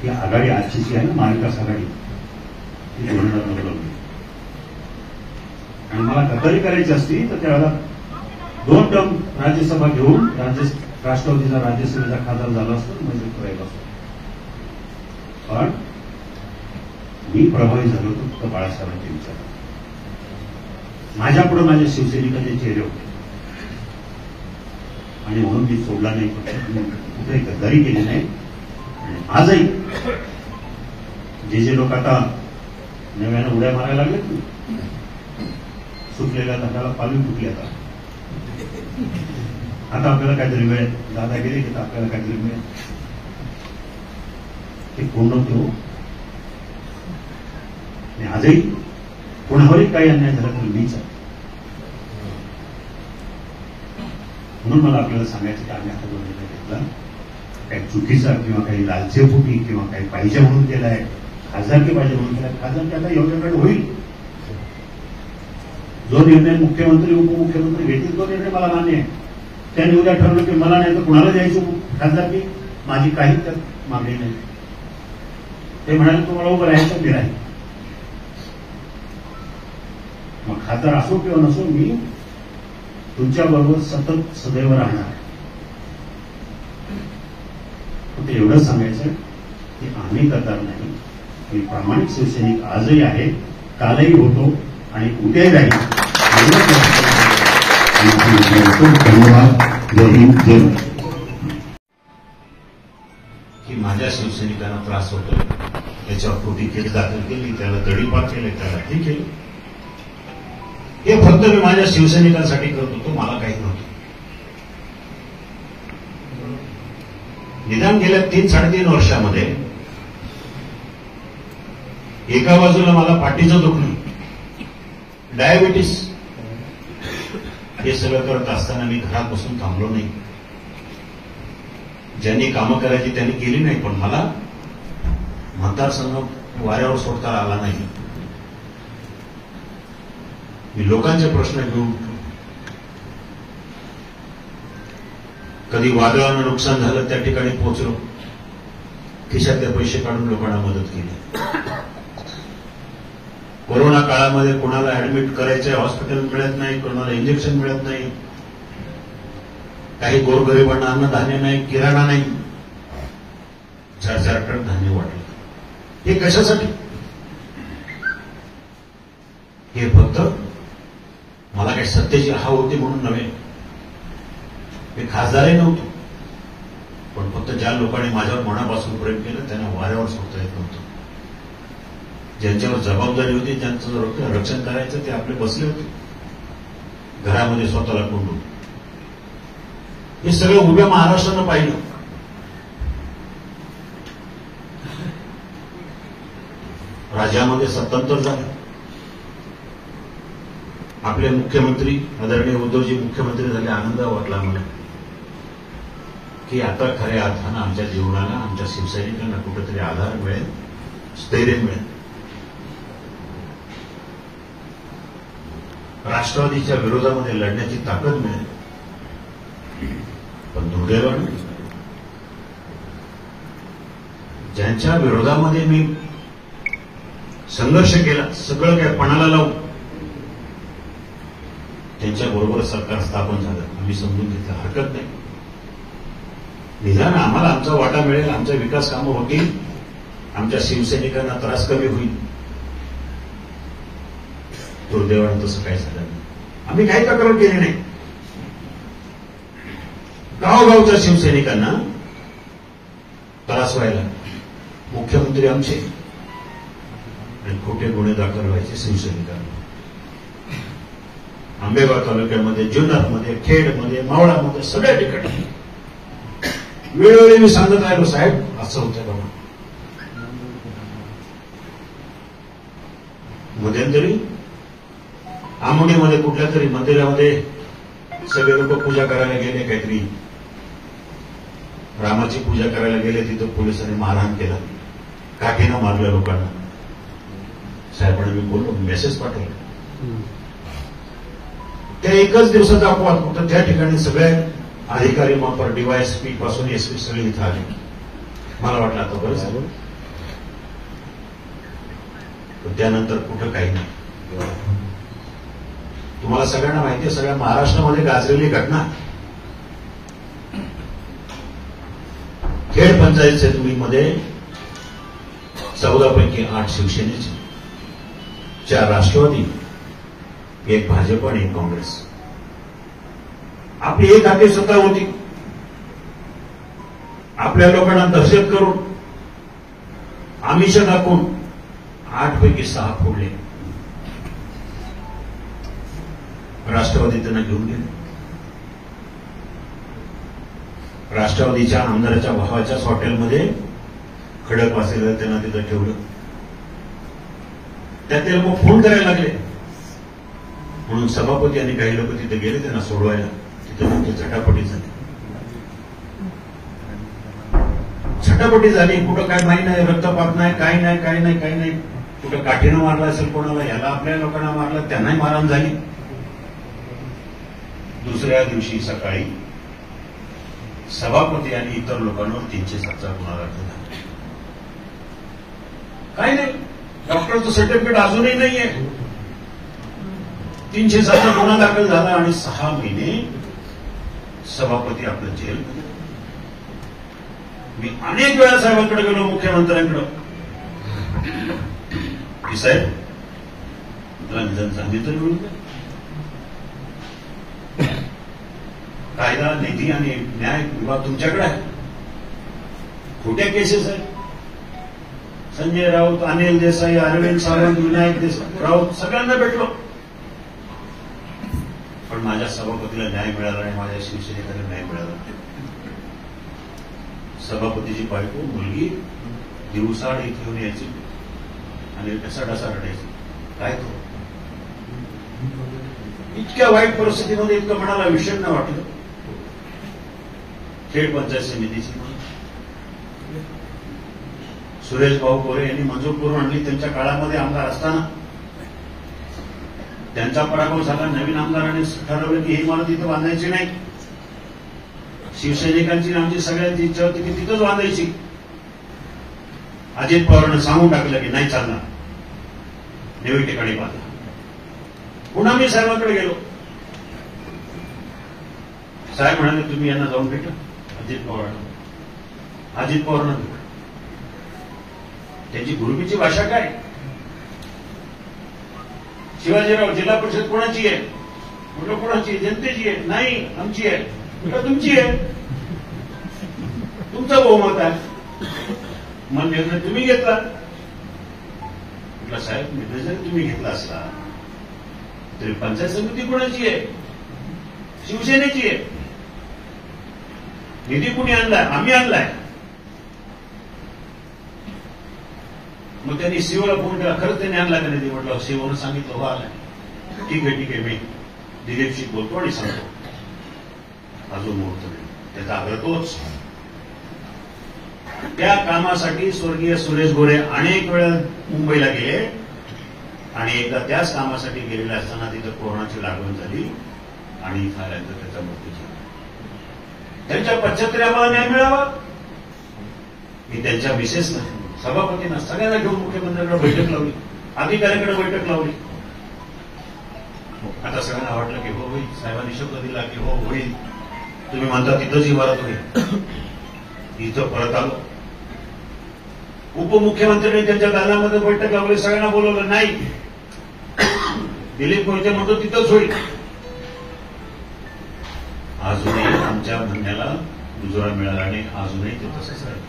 की आघाडी आजची जी आहे ना, महाविकास आघाडी, ती 2009 होती आणि मला गद्दारी करायची असती तर त्यावेळेला 2 टर्म राज्यसभा घेऊन राष्ट्रवादीचा राज्यसभेचा खासदार झाला असतो, म्हणजे राहिला असतो. पण मी प्रभावी झालो होतो फक्त बाळासाहेबांच्या विचारात. माझ्यापुढे माझ्या शिवसैनिकांचे चेहरे होते आणि म्हणून मी सोडला नाही, कुठे गद्दारी केली नाही. आणि आजही जे लोक आता नव्यानं उड्या मारायला लागलेत, सुटलेल्या धडाला पालवी फुटली, आता आपल्याला काहीतरी मिळेल, दादा गेले की आपल्याला काहीतरी मिळेल, ते पूर्ण ठेवू. आणि आजही कोणावरही काही अन्याय झाला तर मीच आहे. म्हणून मला आपल्याला सांगायचं की आम्ही आता जो निर्णय घेतला काही चुकीचा किंवा काही लालचेपोटी किंवा काही पाहिजे म्हणून केलाय, खासदारकी पाहिजे म्हणून केलाय. खासदारकी आता योग्यकडे होईल. जो निर्णय मुख्यमंत्री उपमुख्यमंत्री घेतील तो निर्णय मला मान्य आहे. त्यांनी उद्या ठरवलं की मला नाही तर कुणाला द्यायचं खासदारकी, माझी काही त्यात मागणी नाही. ते म्हणाले तुम्हाला उभं राहायचं मी राहील. मग खासदार असो किंवा नसो, मी तुमच्याबरोबर सतत सदैव राहणार. फक्त एवढंच सांगायचं की आम्ही गद्दार नाही, मी प्रामाणिक शिवसैनिक आजही आहे, कालही होतो आणि उद्याही राहील. धन्यवाद. जय हिंद, जय की माझ्या शिवसैनिकांना त्रास होतोय, त्याच्यावर कोटी केस दाखल केली, त्याला तडीपार केले, त्याला हे केलं. हे फक्त मी माझ्या शिवसैनिकांसाठी करत होतो, मला काही नव्हतं. निदान गेल्या 3-3.5 वर्षामध्ये एका बाजूला मला पाठीचं दुखणं, डायबिटीस, हे सगळं करत असताना मी घरात बसून थांबलो नाही. ज्यांनी कामं करायची त्यांनी केली नाही, पण मला मतदारसंघ वाऱ्यावर सोडता आला नाही. मी लोकांचे प्रश्न घेऊन, कधी वादळानं नुकसान झालं त्या ठिकाणी पोहोचलो, खिशातले पैसे काढून लोकांना मदत केली. कोरोना काळामध्ये कोणाला ऍडमिट करायचंय, हॉस्पिटल मिळत नाही, कोणाला इंजेक्शन मिळत नाही, काही गोरगरिबांना अन्नधान्य नाही, किराणा नाही, 4-4 टन धान्य वाटलं. हे कशासाठी? हे फक्त मला काही सत्तेची हाव होती म्हणून नव्हे. मी खासदारही नव्हतो, पण फक्त ज्या लोकांनी माझ्यावर मनापासून प्रेम केलं त्यांना वाऱ्यावर सोडता येत नव्हतं. ज्यांच्यावर जबाबदारी होती, ज्यांचं रक्षण करायचं, ते आपले बसले होते घरामध्ये स्वतःला कोंडून. हे सगळं उभ्या महाराष्ट्रानं पाहिलं. राज्यामध्ये सत्तांतर झालं. आपले मुख्यमंत्री आदरणीय उद्धवजी मुख्यमंत्री झाले, आनंद वाटला मला की आता खऱ्या अर्थानं आमच्या जीवनाला, आमच्या शिवसैनिकांना कुठेतरी आधार मिळेल, स्थैर्य मिळेल. राष्ट्रवादीच्या विरोधामध्ये लढण्याची ताकद मिळेल. पण दुर्दैवानं ज्यांच्या विरोधामध्ये मी संघर्ष केला, सगळं काय पणाला लावून, त्यांच्याबरोबर सरकार स्थापन झालं. आम्ही समजून घेतलं, हरकत नाही, निदान आम्हाला आमचा वाटा मिळेल, आमच्या विकास कामं होतील, आमच्या शिवसैनिकांना त्रास कमी होईल. दुर्दैवानं तसं काही झालं नाही. आम्ही काही तक्रार केली नाही. गावगावच्या शिवसैनिकांना त्रास व्हायला मुख्यमंत्री आमचे आणि खोटे गुन्हे दाखल व्हायचे शिवसैनिकांना. आंबेगाव तालुक्यामध्ये, जुन्नरमध्ये, खेडमध्ये, मावळामध्ये सगळ्या ठिकाणी वेळोवेळी मी सांगत राहिलो, साहेब असं होतं बाबा. मध्यंतरी आमोडीमध्ये कुठल्या तरी मंदिरामध्ये सगळे लोक पूजा करायला गेले, काहीतरी रामाची पूजा करायला गेले, तिथं पोलिसांनी मारहाण केला, काठीनं मारलं लोकांना. साहेबांना मी बोललो, मेसेज पाठवला. त्या एकच दिवसाचा अपवाद होता. त्या ठिकाणी सगळे अधिकारी मापर डीवायएसपी पासून एसपी सगळे इथं आले. मला वाटलं आता बरं झालं. पण त्यानंतर कुठं काही नाही. तुम्हाला सगळ्यांना माहिती आहे, सगळ्या महाराष्ट्रामध्ये गाजलेली घटना खेड पंचायत समितीमध्ये 14 पैकी 8 शिवसेनेचे, 4 राष्ट्रवादी, 1 भाजप आणि 1 काँग्रेस. आपली एक हाती सत्ता होती. आपल्या लोकांना दहशत करून, आमिष दाखवून 8 पैकी 6 फोडले. राष्ट्रवादी त्यांना घेऊन गेले. राष्ट्रवादीच्या आमदाराच्या भावाच्याच हॉटेलमध्ये खडकवासलेला त्यांना तिथं ठेवलं. त्यात ते लोक फोन करायला लागले. म्हणून सभापती आणि काही लोक तिथे गेले त्यांना सोडवायला. तिथे मोठी झटापटी झाली. झटापटी झाली. कुठं काय माहीत नाही, रक्तपात नाही, काही नाही, काही नाही, काही नाही. कुठं काठीनं मारलं असेल कोणाला, याला आपल्या लोकांना मारलं, त्यांनाही मारहाण झाली. दुसऱ्या दिवशी सकाळी सभापती आणि इतर लोकांवर 307चा गुन्हा दाखल झाला. काय नाही, डॉक्टरचं सर्टिफिकेट अजूनही नाहीये. 307चा गुन्हा दाखल झाला आणि 6 महिने सभापती आपलं जेल. मी अनेक वेळा साहेबांकडे गेलो, मुख्यमंत्र्यांकडे, की साहेब तुला निधन चांगली तरी मिळून कायदा, निधी आणि न्याय विभाग तुमच्याकडे आहे. खोट्या केसेस आहेत. संजय राऊत, अनिल देसाई, अरविंद सावंत, विनायक देसाई राऊत सगळ्यांना भेटलो. पण माझ्या सभापतीला न्याय मिळाला नाही, माझ्या शिवसेनेला न्याय मिळाला नाही. सभापतीची बायको, मुलगी दिवसाआड इथे येऊन यायची आणि ढसाढसा रडायची. काय तो इतक्या वाईट परिस्थितीमध्ये इतकं मनाला विषण्ण वाटलं. खेड पंचायत समितीची सुरेश भाऊ कोरे यांनी मंजूर करून आणली. त्यांच्या काळामध्ये आमदार असताना त्यांचा पराभव झाला. नवीन आमदारांनी ठरवलं की ही इमारत इथं बांधायची नाही. शिवसैनिकांची आमची सगळ्यांची इच्छा होती की तिथंच बांधायची. अजित पवारांनी सांगून टाकलं की नाही चालणार, नवीन ठिकाणी बांधा. पुन्हा मी साहेबांकडे गेलो. साहेब म्हणाले तुम्ही यांना जाऊन भेटा, अजित पवारांना. अजित पवारांना भेटा. त्यांची गुरुमीची भाषा काय? शिवाजीराव जिल्हा परिषद कोणाची आहे? म्हटलं कोणाची? जनतेची आहे. नाही आमची आहे. म्हटलं तुमची आहे, तुमचा बहुमत आहे, मग निर्णय तुम्ही घेतला. म्हटलं साहेब निर्णय जरी तुम्ही घेतला असला तरी पंचायत समिती कोणाची आहे? शिवसेनेची आहे. निधी कुणी आणलाय? आम्ही आणलाय. मग त्यांनी सीओला फोन केला, खरंच त्यांनी आणला का निधी? म्हटलं सीओनं सांगितलं हो आलाय. ठीक आहे मी दिलीपशी बोलतो आणि सांगतो. अजून मुहूर्त नाही. त्याचा आग्रह तोच. त्या कामासाठी स्वर्गीय सुरेश गोरे अनेक वेळा मुंबईला गेले आणि एकदा त्याच कामासाठी गेलेले असताना तिथं कोरोनाची लागण झाली आणि इथं आल्यानंतर त्याचा मृत्यू झाला. त्यांच्या पश्चातरी आम्हाला न्याय मिळावा. मी त्यांच्या मिसेसना, सभापतींना, सगळ्यांना घेऊन मुख्यमंत्र्यांकडे बैठक लावली, अधिकाऱ्यांकडे बैठक लावली. आता सगळ्यांना वाटलं की हो होईल. साहेबांनी शब्द दिला की हो होईल. तुम्ही म्हणता तिथंच इमारत होईल. इथं परत आलो. उपमुख्यमंत्र्यांनी त्यांच्या दालनामध्ये बैठक लावली. सगळ्यांना बोलवलं. नाही दिलीप मोहिते म्हणतो तिथंच होईल. अजूनही आमच्या म्हणण्याला दुजोरा मिळाला नाही. अजूनही ते तसंच राहील.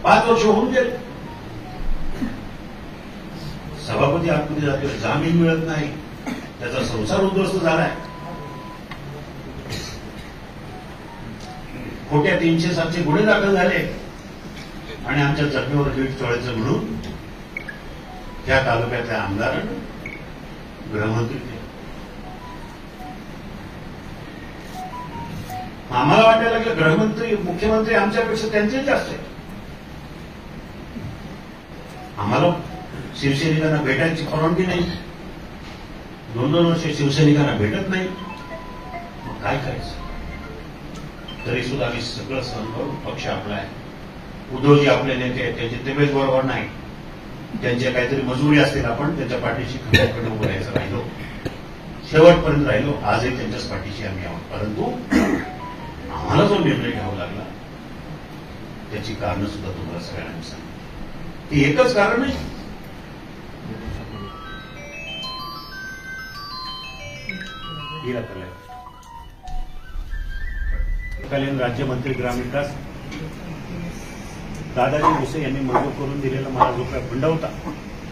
5 वर्ष होऊन गेले. सभापती आतमध्ये जाते, जामीन मिळत नाही, त्याचा संसार उद्ध्वस्त झालाय. खोट्या 307चे गुन्हे दाखल झाले आणि आमच्या जखमीवर वीट चोळायचं म्हणून त्या तालुक्यातल्या आमदार गृहमंत्री ते. आम्हाला वाटायला लागलं गृहमंत्री मुख्यमंत्री आमच्यापेक्षा त्यांचेच जास्त आहे. आम्हाला शिवसैनिकांना भेटायची परवानगी नाही. 2-2 वर्ष शिवसैनिकांना भेटत नाही. मग काय करायचं? तरी सुद्धा आम्ही सगळं सहन करून पक्ष आपला आहे. उद्धवजी आपले नेते आहेत, त्यांची तब्येत बरोबर नाही, त्यांच्या काहीतरी मजुरी असतील, आपण त्यांच्या पाठीशी खंबीरपणे उभं राहायचं राहिलो, शेवटपर्यंत राहिलो. आजही त्यांच्याच पाठीशी आम्ही आहोत. परंतु आम्हाला जो निर्णय घ्यावा लागला त्याची कारणं सुद्धा तुम्हाला सगळ्यांना मी सांगतो. ती एकच कारण नाही. तत्कालीन राज्यमंत्री ग्रामविकास दादाजी भुसे यांनी मंजूर करून दिलेला मला जो काही फंड होता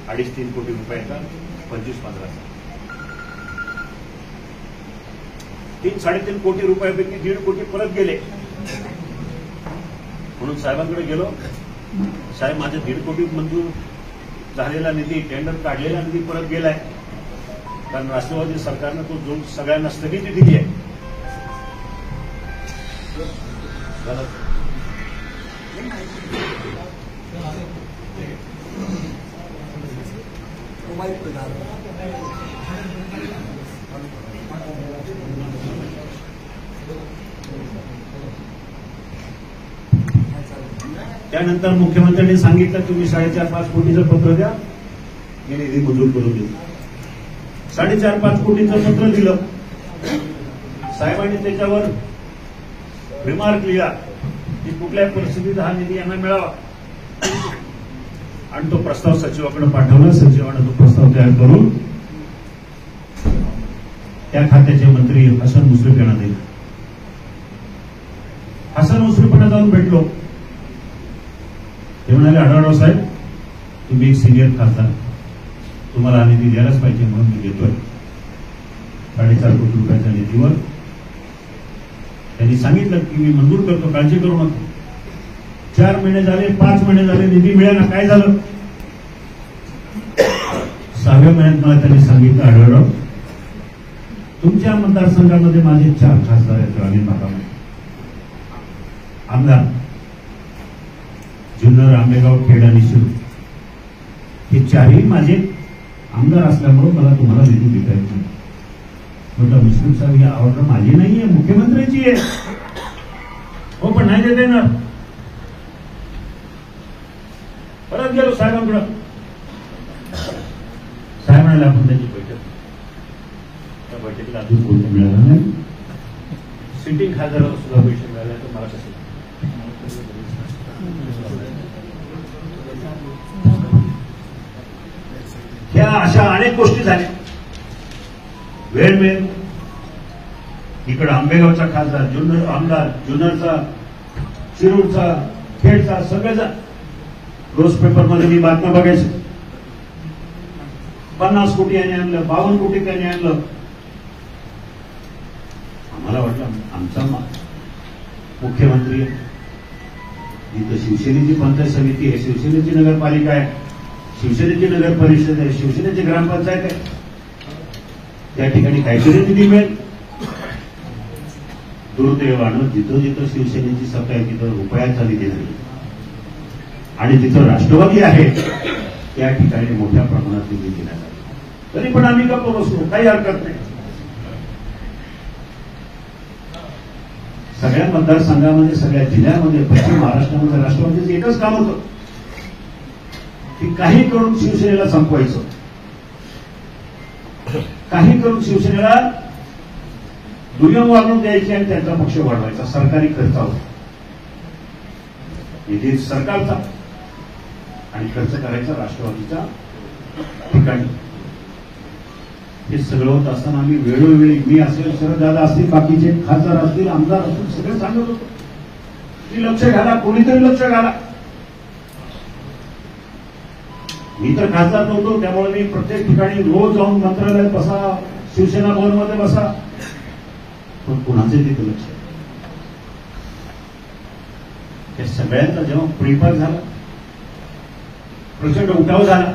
2.5-3 कोटी रुपयाचा 25-15 3-3.5 कोटी रुपयापैकी 1.5 कोटी परत गेले. म्हणून साहेबांकडे गेलो, साहेब माझे 1.5 कोटी मंजूर झालेला निधी, टेंडर काढलेला निधी परत गेलाय, कारण राष्ट्रवादी सरकारनं तो जो सगळ्यांना स्थगिती दिली आहे. त्यानंतर मुख्यमंत्र्यांनी सांगितलं तुम्ही 4.5-5 कोटीचं पत्र द्या, मी निधी मंजूर करून देऊ. 4.5-5 कोटीचं पत्र दिलं. साहेबांनी त्याच्यावर रिमार्क लिहा की कुठल्याही परिस्थितीत हा निधी यांना मिळावा, आणि तो प्रस्ताव सचिवाकडे पाठवला. सचिवाने तो प्रस्ताव तयार करून त्या खात्याचे मंत्री हसन मुश्रीफ यांना दिले. हसन मुश्रीफांना जाऊन भेटलो. ते म्हणाले आढळराव साहेब, तुम्ही एक सिनियर खासदार, तुम्हाला हा निधी द्यायलाच पाहिजे, म्हणून मी देतोय. 4.5 कोटी रुपयाच्या निधीवर त्यांनी सांगितलं की मी मंजूर करतो, काळजी करू नका. 4 महिने झाले, 5 महिने झाले, निधी मिळाला. काय झालं? 6व्या महिन्यात मला त्यांनी सांगितलं आढळराव, तुमच्या मतदारसंघामध्ये माझे 4 खासदार आहेत ग्रामीण भागामध्ये, आमदार जुन्नर, आंबेगाव, खेड आणि शिरूर. हे 4ही माझे आमदार असल्यामुळे मला तुम्हाला निधी देता येत नाही. म्हटलं मुश्रीफ साहेब, ही ऑर्डर माझी नाहीये, मुख्यमंत्र्यांची आहे. हो, पण नाही देता येणार. परत गेलो साहेबांकडं. साहेब म्हणाले आपण त्याची बैठक, त्या बैठकीला अजून कोणतं मिळालं नाही. सिटिंग खासदाराला सुद्धा पैसे मिळाले, तर मला कसं? ह्या अशा अनेक गोष्टी झाल्या. वेळ मिळेल इकडे आंबेगावचा खासदार, जुन्नर आमदार, जुन्नरचा, शिरूरचा, खेडचा, सगळेजण रोज पेपरमध्ये मी बातम्या बघायचो. 50 कोटी यांनी आणलं, 52 कोटी त्यांनी आणलं. आम्हाला वाटलं आमचा मुख्यमंत्री, इथं शिवसेनेची पंचायत समिती आहे, शिवसेनेची नगरपालिका आहे, शिवसेनेची नगर परिषद आहे, शिवसेनेची ग्रामपंचायत आहे, त्या ठिकाणी काहीतरी निधी मिळेल. दुर्दैवानं जिथं जिथं शिवसेनेची सत्ता आहे तिथं रुपयाचा निधी नाही, आणि जिथं राष्ट्रवादी आहे त्या ठिकाणी मोठ्या प्रमाणात निधी दिला जातो. तरी पण आम्ही गप्प बसलो, काही हरकत नाही. सगळ्या मतदारसंघामध्ये, सगळ्या जिल्ह्यामध्ये, पश्चिम महाराष्ट्रामध्ये राष्ट्रवादीचं एकच काम होतं की काही करून शिवसेनेला संपवायचं, काही करून शिवसेनेला दुय्यम वागणूक द्यायची आणि त्यांचा पक्ष वाढवायचा. सरकारी खर्चावर निधी सरकारचा आणि खर्च करायचा राष्ट्रवादीच्या ठिकाणी. हे सगळं होत असताना आम्ही वेळोवेळी, मी असेल, शरददादा असतील, बाकीचे खासदार असतील, आमदार असतील, सगळे सांगत होतो की लक्ष घाला, कोणीतरी लक्ष घाला. मी तर खासदार नव्हतो, त्यामुळे मी प्रत्येक ठिकाणी रोज जाऊन मंत्रालयात बसा, शिवसेना भवनमध्ये बसा, पण कोणाचे तिथे लक्ष. या सगळ्यांचा जेव्हा परिपाक झाला, प्रचंड उठाव झाला,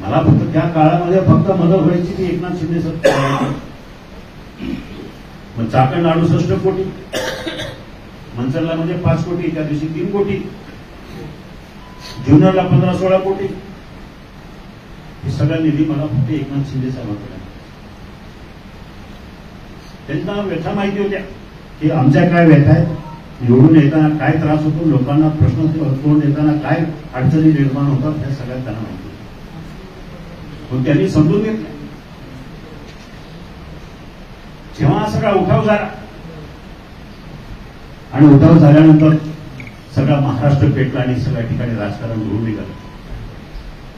मला फक्त त्या काळामध्ये फक्त मदत व्हायची ती एकनाथ शिंदे सरकार. मग चाकण 68 कोटी, मंचरला म्हणजे 5 कोटी, त्या दिवशी 3 कोटी, जुन्नरला 15-16 कोटी. हे सगळा निधी मला फक्त एकनाथ शिंदे साहेबांकडे. त्यांना व्यथा माहिती होत्या की आमच्या काय व्यथा आहेत, निवडून येताना काय त्रास होतो, लोकांना प्रश्न उठवून देताना काय अडचणी निर्माण होतात, हे सगळ्यात त्यांना माहिती होतं. पण त्यांनी समजून घेतलं. जेव्हा हा सगळा उठाव झाला आणि उठाव झाल्यानंतर सगळा महाराष्ट्र पेटला आणि सगळ्या ठिकाणी राजकारण घडून निघालं.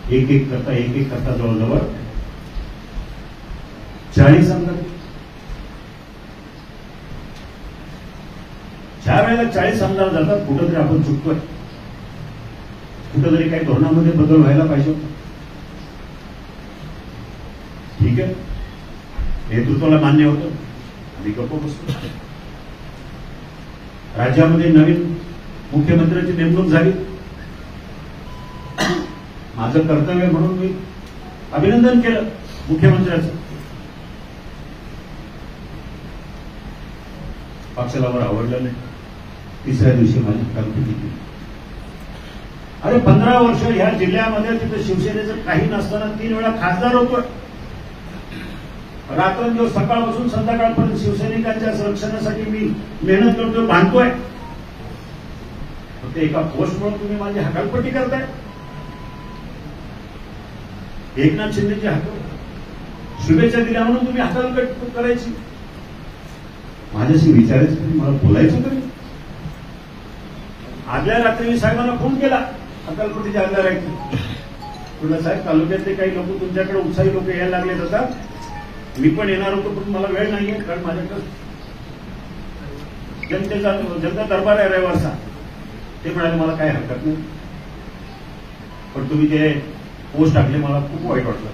एक एक करता जवळजवळ 40 आमदार. ज्या वेळेला 40 आमदार जातात, कुठंतरी आपण चुकतोय, कुठंतरी काही धोरणामध्ये बदल व्हायला पाहिजे. ठीक आहे, नेतृत्वाला मान्य होतं, आम्ही गप्प बसतो. राज्यामध्ये नवीन मुख्यमंत्र्यांची नेमणूक झाली. माझं कर्तव्य म्हणून मी अभिनंदन केलं मुख्यमंत्र्यांचं. पक्षाला वर आवडलं नाही. तिसऱ्या दिवशी माझी हकालपट्टी केली. अरे 15 वर्ष ह्या जिल्ह्यामध्ये तिथे शिवसेनेचं काही नसताना 3 वेळा खासदार होतो. रात्रंदिवस सकाळपासून संध्याकाळपर्यंत शिवसैनिकांच्या संरक्षणासाठी मी मेहनत करतोय, बांधतोय. फक्त एका पोस्टमुळे तुम्ही माझी हकालपट्टी करताय. एकनाथ शिंदेची शुभेच्छा दिल्या म्हणून तुम्ही हकालपट्टी करायची. माझ्याशी विचारायचं तरी, मला बोलायचं तरी. आदल्या रात्री मी साहेबांना फोन केला, हकालपट्टीच्या आदल्या रात्री. म्हटलं साहेब, तालुक्यातले काही लोक तुमच्याकडे, उत्साही लोक यायला लागले जातात. मी पण येणार होतो, पण मला वेळ नाहीये, कारण माझ्याकडे जनता दरबार आहे रविवारचा. ते म्हणाले मला काय हरकत नाही, पण तुम्ही ते पोस्ट टाकले, मला खूप वाईट वाटलं.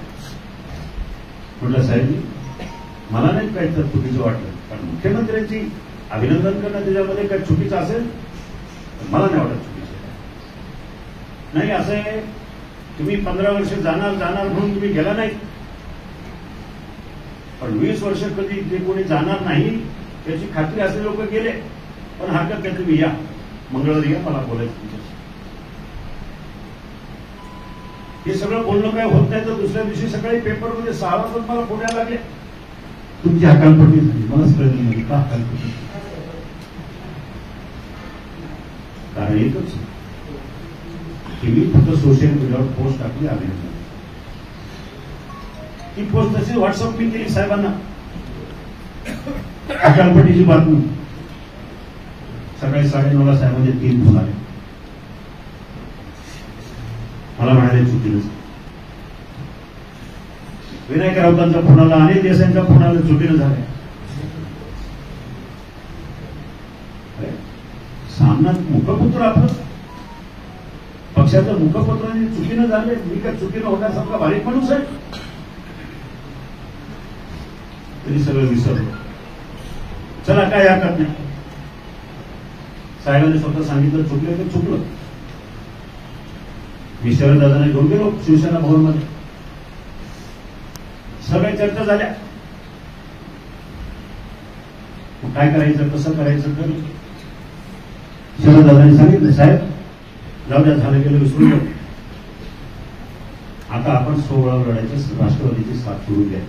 म्हटलं साहेब, मला नाही काय तर चुकीचं वाटलं, कारण मुख्यमंत्र्यांची अभिनंदन करणं त्याच्यामध्ये काय चुकीचं असेल तर मला नाही वाटत चुकीचं. नाही, असं आहे, तुम्ही 15 वर्ष जाणार म्हणून तुम्ही गेला नाही, पण 20 वर्ष कधी जे कोणी जाणार नाही त्याची खात्री असलेले लोक गेले. पण हरकत नाही, तुम्ही या मंगळवारी, या, मला बोलायचं तुमच्याशी. हे सगळं बोलणं काय होत नाही तर दुसऱ्या दिवशी सकाळी पेपरमध्ये 6 वाजता मला फोन यायला लागले, तुमची हकालपट्टी झाली. मलाच कळलं नाही का हकालपट्टी. कारण एकच की मी फक्त सोशल मीडियावर पोस्ट टाकली, अभिनंदन. ती पोस्ट तशी व्हॉट्सअप मी केली साहेबांना, हकालपट्टीची बातमी. सकाळी 9:30 साहेबांचे 3 फोन आले. मला म्हणाले चुकीनं. विनायक राऊतांचा फोन आला, अनिल देसाईंचा फोन आला, चुकीनं झालं. सामन्यात मुखपत्र आपलं पक्षाचं मुखपत्र चुकीनं झाले. मी काय चुकीनं होण्यासारखा बारीक माणूस आहे? तरी सगळं विसरलो. चला, काय हरकत नाही. साहेबांनी स्वतः सांगितलं चुकलं तर चुकलं. मी शरददादांना घेऊन गेलो शिवसेना भवनमध्ये. सगळ्या चर्चा झाल्या, काय करायचं, कसं करायचं. तर शरददादांनी सांगितलं, साहेब जाऊ द्या, झालं गेलं, विसरून जाऊ. आता आपण 16 लढायचं, राष्ट्रवादीची साथ सोडून द्या.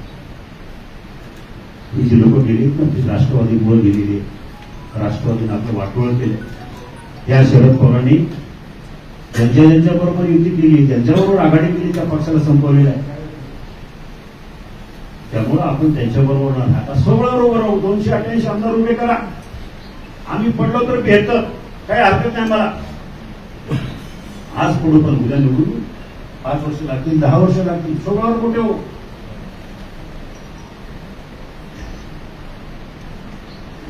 ही जी लोक गेलीत ना, ती राष्ट्रवादीमुळे गेलेली आहे. राष्ट्रवादीनं आपलं वाटोळ केलं. या शरद पवारांनी ज्यांच्या बरोबर युती केली, ज्यांच्याबरोबर आघाडी केली, त्या पक्षाला संपवलेला आहे. त्यामुळं आपण त्यांच्याबरोबर न राहता 16 बरोबर राहू. 288 आमदार उभे करा. आम्ही पडलो तर बेहतर, काही हरकत नाही मला. आज पुढे पण उद्या निवडून 5 वर्ष लागतील, 10 वर्ष लागतील, स्वभावावर कुठे हो.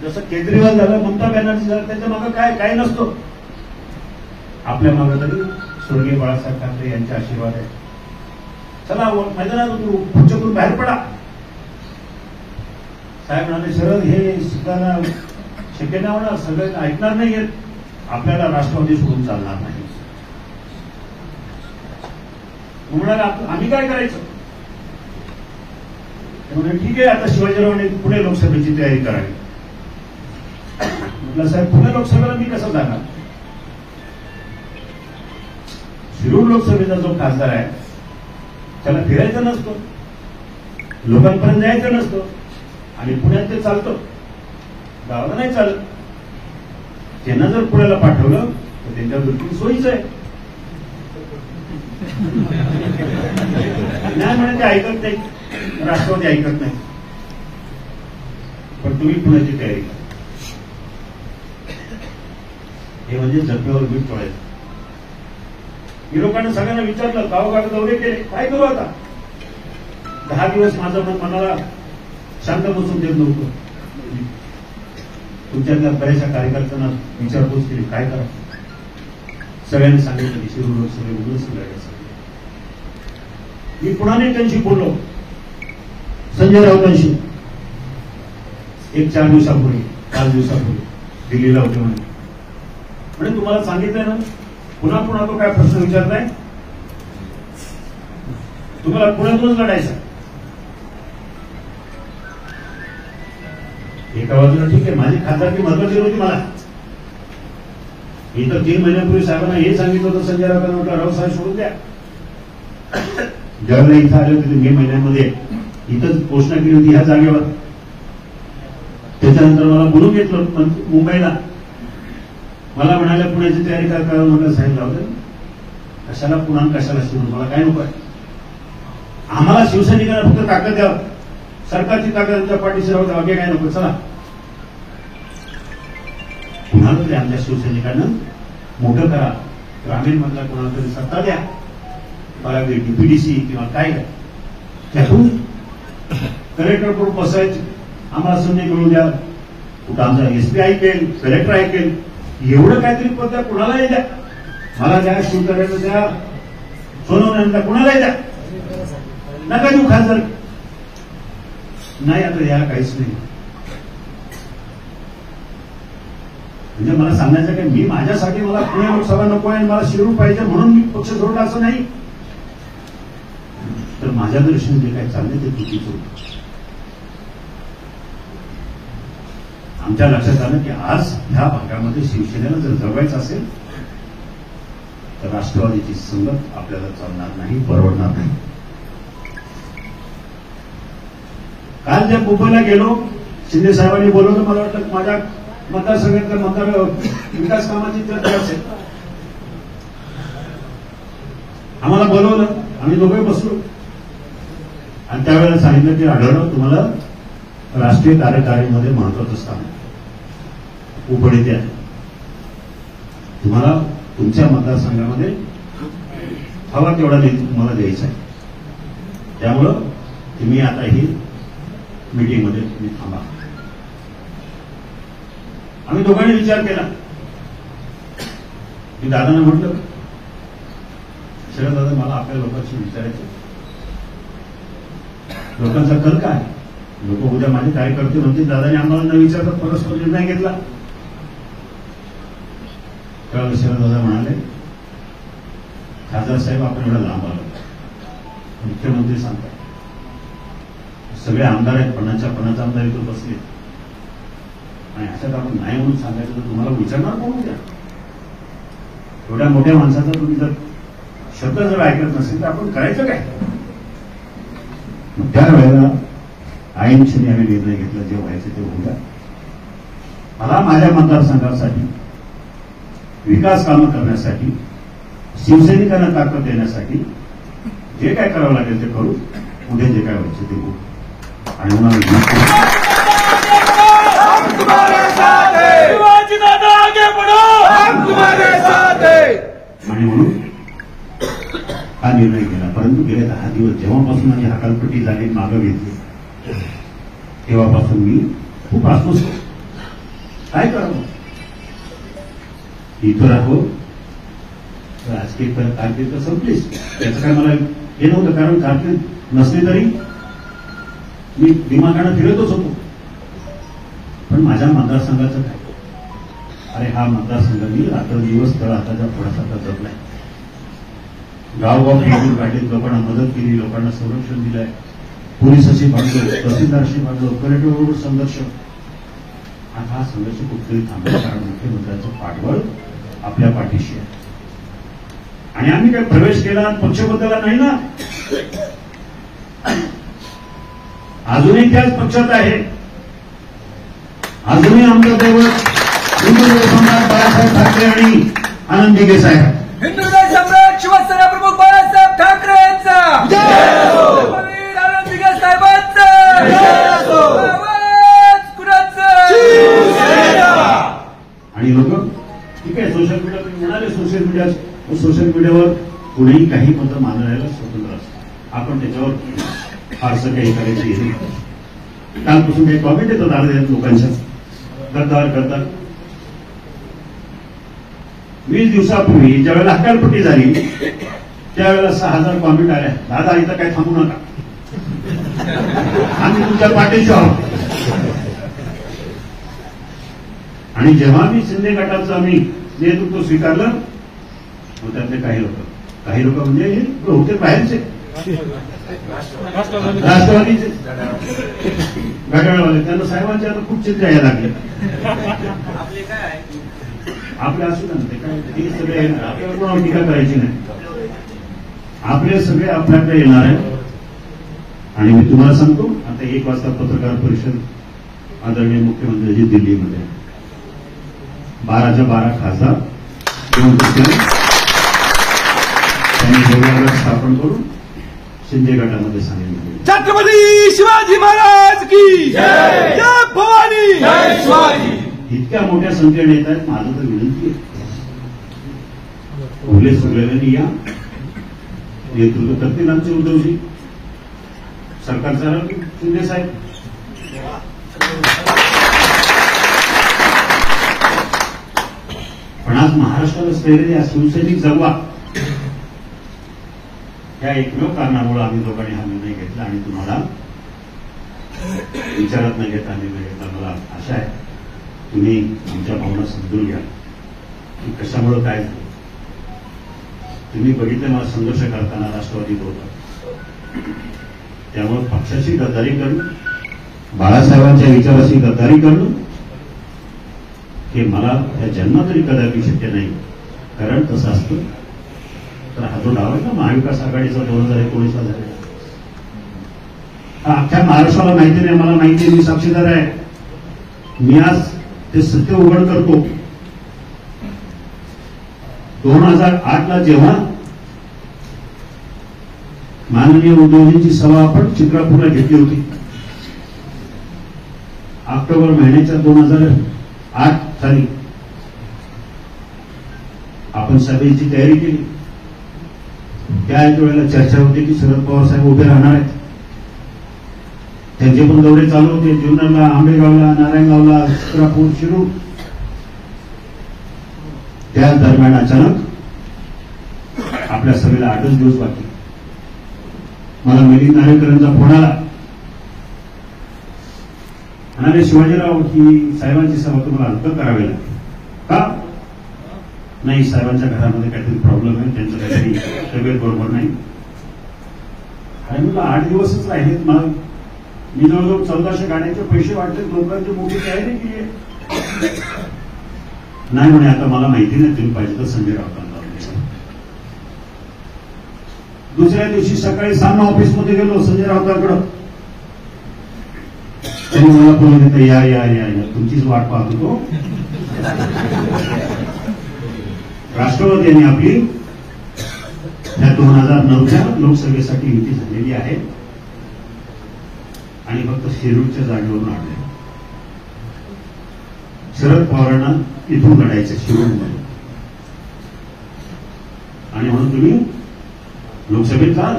जसं केजरीवाल झालं, ममता बॅनर्जी झालं, त्याच्या मागं काय नसतो. आपल्या मागं तरी स्वर्गीय बाळासाहेब ठाकरे यांचे आशीर्वाद आहे. चला मैदानात खुर्च्यातून बाहेर पडा. साहेब म्हणाले, शरद हे शिकायला शक्य नाही होणार, सगळे ऐकणार नाहीयेत, आपल्याला राष्ट्रवादी सोडून चालणार नाही. म्हणाले, आम्ही काय करायचं? म्हणजे ठीक आहे, आता शिवाजीरावांनी पुणे लोकसभेची तयारी करावी. म्हटलं साहेब, पुणे लोकसभेला मी कसं जाणार? शिरूर लोकसभेचा जो खासदार आहे त्याला फिरायचं नसतं, लोकांपर्यंत जायचं नसतं, आणि पुण्यात ते चालतं, गावाला नाही चालत. त्यांना जर पुण्याला पाठवलं तर त्यांच्या दृष्टीने सोयीचं आहे. नाही म्हणे ते ऐकत नाही, राष्ट्रवादी ऐकत नाही. पण तुम्ही पुण्याची तयारी करा. हे म्हणजे जखमेवर मीठ चोळायचं. मी लोकांना सगळ्यांना विचारलं, गावोगावी दौरे केले, काय करू आता? 10 दिवस माझं मन मनाला शांत बसून देत नव्हतं. तुमच्यातल्या बऱ्याचशा कार्यकर्त्यांना विचारपूस केली, काय करा? सगळ्यांनी सांगितलं की शिरूर लोकसभेमधूनच लढायचं. मी पुन्हा नेत्यांशी बोललो, संजय राऊतांशी, 4 दिवसापूर्वी, 5 दिवसापूर्वी दिल्लीला होते म्हणे तुम्हाला सांगितलंय ना, पुन्हा तो काय प्रश्न विचारताय? तुम्हाला पुण्यातूनच लढायचं. एका बाजूला ठीक आहे, माझी खासदारकी महत्वाची नव्हती मला. इथं 3 महिन्यापूर्वी साहेबांना हे सांगितलं होतं, संजय राऊतांना, म्हटलं राऊत साहेब सोडून द्या. ज्यावेळेला इथं आले होते मे महिन्यामध्ये, इथंच घोषणा केली होती ह्या जागेवर. त्याच्यानंतर मला बोलून घेतलं मुंबईला. मला म्हणाले पुण्याची तयारी काय करा? म्हटलं साहेब जाऊ दे, कशाला पुन्हा, कशाला शिरूर, मला काय नको आहे. आम्हाला शिवसैनिकांना फक्त ताकद द्यावं, सरकारची ताकद आमच्या पाठीशी राहू द्या, बाकी काय नको. चला पुन्हा तरी आमच्या शिवसैनिकांना मोठं करा, ग्रामीण मधला कोणाला तरी सत्ता द्या, मला डीपीडीसी किंवा काय त्यातून कलेक्टर करून बसायचे, आम्हाला संधी मिळू द्या. कुठं आमचा एसपी ऐकेल, कलेक्टर ऐकेल, एवढं काहीतरी पद द्या, कुणालाही द्या. मला द्या, शिवतऱ्याला द्या, सोनवण्यांना कुणालाही द्या, नका देऊ खासदार. नाही आता याला काहीच नाही. म्हणजे मला सांगायचं की मी माझ्यासाठी मला पुणे लोकसभा नको आहे, मला शिरूर पाहिजे म्हणून मी पक्ष सोडला असं नाही. तर माझ्या दृष्टीने जे काही चाललंय ते चुकीचं होतं. आमच्या लक्षात आलं की आज ह्या भागामध्ये शिवसेनेला जर जगवायचं असेल तर राष्ट्रवादीची संगत आपल्याला चालणार नाही, परवडणार नाही. काल ज्या मुंबईला गेलो, शिंदे साहेबांनी बोलवलं, मला वाटलं माझ्या मतदारसंघातल्या मतदार विकास कामाची चर्चा असेल. आम्हाला बोलवलं, आम्ही दोघे बसलो आणि त्यावेळेला सांगितलं की आढळलं तुम्हाला राष्ट्रीय कार्यकारिणीमध्ये महत्वाचं स्थान उपडीत आहे, तुम्हाला तुमच्या मतदारसंघामध्ये हवा तेवढा निधी तुम्हाला द्यायचा आहे, त्यामुळं तुम्ही आता ही मीटिंगमध्ये तुम्ही थांबा. आम्ही दोघांनी विचार केला. मी दादांना म्हटलं, शरद दादा मला आपल्या लोकांशी विचारायचं, लोकांचा कल काय? लोक उद्या माझे कार्यकर्ते नव्हते, दादाने आम्हाला न विचारता परस्पर निर्णय घेतला. त्यावेळेला शरद दादा म्हणाले, खासदार साहेब आपण एवढा लांब आलो, मुख्यमंत्री सांगतात, सगळे आमदार आहेत, 50 आमदार इथं बसले आणि अशात आपण नाही म्हणून सांगायचं तर तुम्हाला विचारणार कोण द्या? एवढ्या मोठ्या माणसाचा तुम्ही जर शब्द जर ऐकत नसेल तर आपण करायचं काय? त्यावेळेला आईनक्षणी आम्ही निर्णय घेतला, जे व्हायचं ते होऊ द्या. मला माझ्या मतदारसंघासाठी विकास कामं करण्यासाठी, शिवसैनिकांना ताकद देण्यासाठी जे काय करावं लागेल ते करू, उद्या जे काय व्हायचं ते होऊ. आणि म्हणून हा निर्णय केला. परंतु गेले 10 दिवस जेव्हापासून माझी हकालपट्टी झाली, मागं घेतली, तेव्हापासून मी खूप अस्वस्थ. काय करावं? इथं राहो, राजकीय कारकीर्द संपलीच. त्याचं काय मला हे नव्हतं, कारण कारकीर्द नसली तरी मी दिमागानं फिरतच होतो. पण माझ्या मतदारसंघाचं काय? अरे हा मतदारसंघ मी रात्रदिवस तळ हाताच्या थोडासा जपलाय. गावगाव फिरून काढले, लोकांना मदत केली, लोकांना संरक्षण दिलंय, पोलिसाशी भांडलो, तहसीलदारशी भांडलो, कलेक्टरबरोबर संघर्ष. आता हा संघर्ष कुठेतरी थांबला, कारण मुख्यमंत्र्यांचं पाठबळ आपल्या पाठीशी आहे. आणि आम्ही काय प्रवेश केला, पक्ष बदलला नाही ना. अजूनही त्याच पक्षात आहे. अजूनही आमचं दैवत हिंदू सम्राट बाळासाहेब ठाकरे आणि आनंद दिघे साहेब. हिंदू सम्राट शिवसेना प्रमुख बाळासाहेब ठाकरे यांचा आनंद दिघे साहेबांचा आवाज कुणाचा? आणि लोक ठीक आहे, सोशल मीडिया तुम्ही म्हणाले, सोशल मीडियावर कुणीही काही मतं मांडायला स्वतंत्र असतं. आपण त्याच्यावर फारसं काही करायचं नाही. कालपासून काही कॉमेंट येतात अर्ध्या लोकांच्या, गद्दार गद्दार. 20 दिवसापूर्वी ज्यावेळेला हकालपट्टी झाली त्यावेळेला 6000 कॉमेंट आल्या, दादा इथं काय थांबू नका, आम्ही तुमच्या पाठीशी आहोत. आणि जेव्हा मी शिंदे गटाचं आम्ही नेतृत्व स्वीकारलं, मग त्यातले काही लोक म्हणजे होते बाहेरचे, राष्ट्रवादीचे घड्याळवाले, त्यांना साहेबांच्या आता खूप चिंता यायला लागल्या. आपले असू ना, ते काय हे सगळे आपल्याला कोणावर टीका करायची नाही. आपले सगळे आपल्याकडे येणार आहे. आणि मी तुम्हाला सांगतो, आता 1 वाजता पत्रकार परिषद आदरणीय मुख्यमंत्र्यांची दिल्लीमध्ये, 12च्या 12 खासदार त्यांनी जोडीदार स्थापन करून शिंदे गटामध्ये सामील झाले. छत्रपती शिवाजी महाराज की जय. जय भवानी, जय शिवाजी. इतक्या मोठ्या संख्येने येत आहेत. माझं तर विनंती आहे, उरले सगळ्यांनी या, नेतृत्व करतील आमचे उद्धवजी, सरकारचा शिंदे साहेब. पण आज महाराष्ट्राला स्थैर्य शिवसैनिक जगवा या एकमेव कारणामुळे आम्ही लोकांनी हा निर्णय घेतला. आणि तुम्हाला विचारात न घेता निर्णय घेतला. मला आशा आहे तुम्ही आमच्या भावना समजून घ्या की कशामुळे काय झालं. तुम्ही बघितलं मला संघर्ष करताना राष्ट्रवादीत होता, त्यामुळे पक्षाची गद्दारी करणं, बाळासाहेबांच्या विचाराशी गद्दारी करणं हे मला या जन्मात तरी कदापि शक्य नाही. कारण तसं असतं तर हा जो डाव आहे ना महाविकास आघाडीचा 2019ला झालेला, हा अख्ख्या महाराष्ट्राला माहिती नाही, मला माहिती आहे, मी साक्षीदार आहे. मी आज ते सत्य उघड करतो. 2008ला जेव्हा माननीय उद्धवजींची सभा आपण चित्रापूरला घेतली होती, ऑक्टोबर महिन्याच्या 2008 साली आपण सभेची तयारी केली. त्याच वेळेला चर्चा होती की शरद पवार साहेब उभे राहणार आहेत. त्यांचे पण दौरे चालू होते, जुन्नरला, आंबेगावला, नारायणगावला, चित्रापूर, शिरूर. त्या दरम्यान अचानक आपल्या सभेला 8च दिवस बाकी मला मिलिंद नारेकरांचा फोन आला. म्हणाले शिवाजीराव ही साहेबांची सभा तुम्हाला अंत करावी लागेल. का? नाही, साहेबांच्या घरामध्ये काहीतरी प्रॉब्लेम आहे, त्यांचं काहीतरी तब्येत बरोबर नाही. आणि मला 8 दिवसच राहिलेत. मग मी जवळजवळ 1400 गाड्यांचे पैसे वाटले, लोकांची मोठी तयारी केली आहे. नाही म्हणे आता मला माहिती नाही, तुम्ही पाहिजे तर संजय राऊतांना. दुसऱ्या दिवशी सकाळी सामना ऑफिसमध्ये गेलो संजय राऊतांकडं. त्यांनी मला बोलून या या या या तुमचीच वाट पाहत होतो. राष्ट्रवादी यांनी आपली त्या 2009च्या लोकसभेसाठी युती झालेली आहे आणि फक्त शिरूरच्या जागेवरून आणले. शरद पवारांना इथून लढायचं शिरूरमध्ये. आणि म्हणून तुम्ही लोकसभेत जाल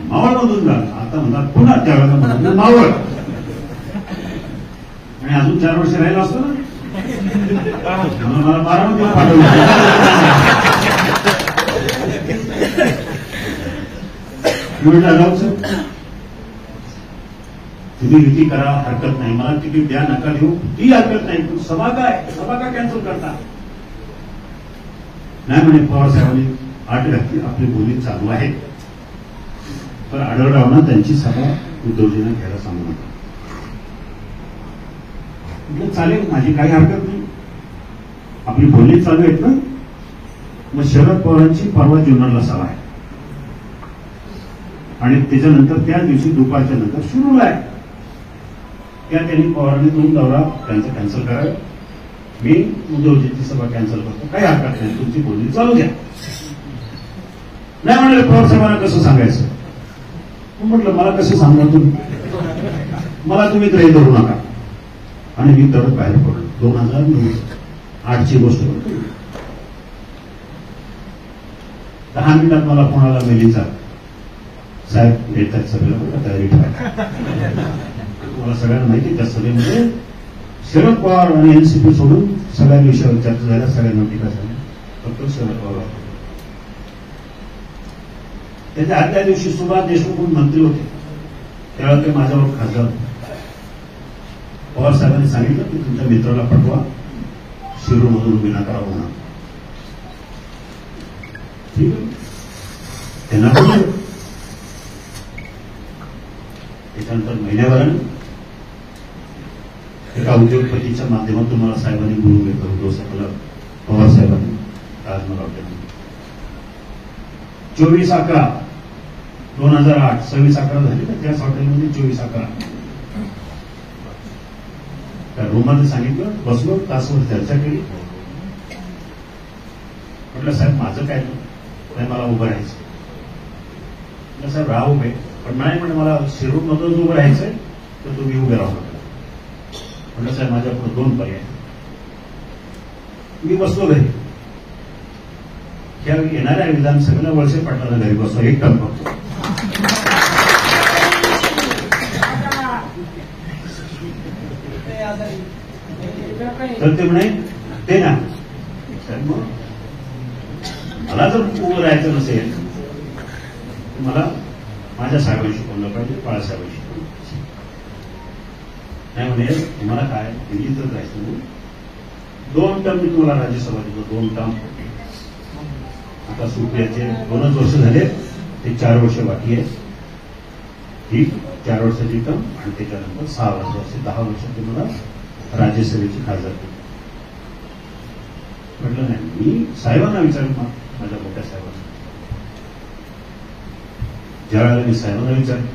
मावळमधून जाल, आता म्हणतात पुन्हा त्यावेळेला म्हणतात मावळ, आणि अजून 4 वर्ष राहिला असतो ना, म्हणून मला बारामतीला पाठवलं. म्हटलं जाऊचं तुम्ही युती करा, हरकत नाही, मला तिकीट द्या, नका देऊ, ती हरकत नाही, पण सभा का कॅन्सल करता? नाही म्हणे पवार साहेबांनी आठ घातली, आपली बोली चालू आहे, पण आढळरावना त्यांची सभा उद्धवजींना घ्यायला सांगू नका. म्हटलं चालेल, माझी काही हरकत नाही, आपली बोलणी चालू आहेत ना. मग शरद पवारांची परवा जुन्नरला सभा आहे आणि त्याच्यानंतर त्या दिवशी दुपारच्या नंतर शिरूरला आहे. त्या त्यांनी पवारांनी 2 दौरा त्यांचा कॅन्सल करावा, मी उद्धवजींची सभा कॅन्सल करतो, काही हरकत नाही, तुमची बोलणी चालू द्या. नाही म्हणाले पवार साहेबांना कसं सांगायचं? म्हटलं मला कसं सांगणार तुम्ही, मला तुम्ही ग्रही धरू नका. आणि मी तरच बाहेर पडलो. 2008ची गोष्ट करतो. 10 मिनिटात मला कोणाला मेलीचा साहेब येतात सभेला, बघा तयारी ठेवा. तुम्हाला सगळ्यांना माहिती त्या सभेमध्ये शरद पवार आणि एनसीपी सोडून सगळ्या विषयावर चर्चा झाल्या, सगळ्यांना टीका झाली, फक्त शरद पवार. त्याच्या आदल्या दिवशी सुभाष देशमुख मंत्री होते, त्यावेळेला ते माझ्यावर खासदार होते. पवार साहेबांनी सांगितलं की तुमच्या मित्राला पाठवा, शिरूरमधून उभी नका होणार. ठीक आहे, त्यांना बोललं. त्याच्यानंतर महिन्याभराने एका उद्योगपतीच्या माध्यमातून मला साहेबांनी बोलून घेतलं. उद्धव साहेबांना पवार साहेबांनी आज मला वाटतं 24/11/2008 26/11 झाली ना त्याच हॉटेलमध्ये. 24/11 त्या रूममध्ये सांगितलं, बसलो, तासभर चर्चा केली. म्हटलं साहेब माझं काय नाही, मला उभं राहायचं. म्हटलं साहेब राहा उभे, पण नाही म्हणजे मला शिरूरमधून उभं राहायचंय, तर तुम्ही उभे राहू नका. म्हटलं साहेब माझ्या पुढे 2 पर्याय. मी बसलो घरी. त्या येणाऱ्या विधानसभेला वळसे पाटलाला घरी बसलो, एक टर्म बघतो. तर ते म्हणे ते ना साहेब, मला जर उभं राहायचं नसेल मला माझ्या साहेबांनी शिकवलं पाहिजे, बाळासाहेबांनी शिकवलं पाहिजे. नाही म्हणे तुम्हाला काय दिल्लीतच जायचं, 2 टर्म मी तुम्हाला राज्यसभा देतो, 2 टर्म. आता सुप्रियाचे 2च वर्ष झाले, ते 4 वर्ष बाकी आहे. ही 4 वर्षाची टर्म आणि त्याच्यानंतर 6 वर्ष, 10 वर्ष तुम्हाला राज्यसभेची खासदार. म्हटलं नाही, मी साहेबांना विचारेन, माझ्या मोठ्या साहेबांना. ज्या वेळेला मी साहेबांना विचारेन,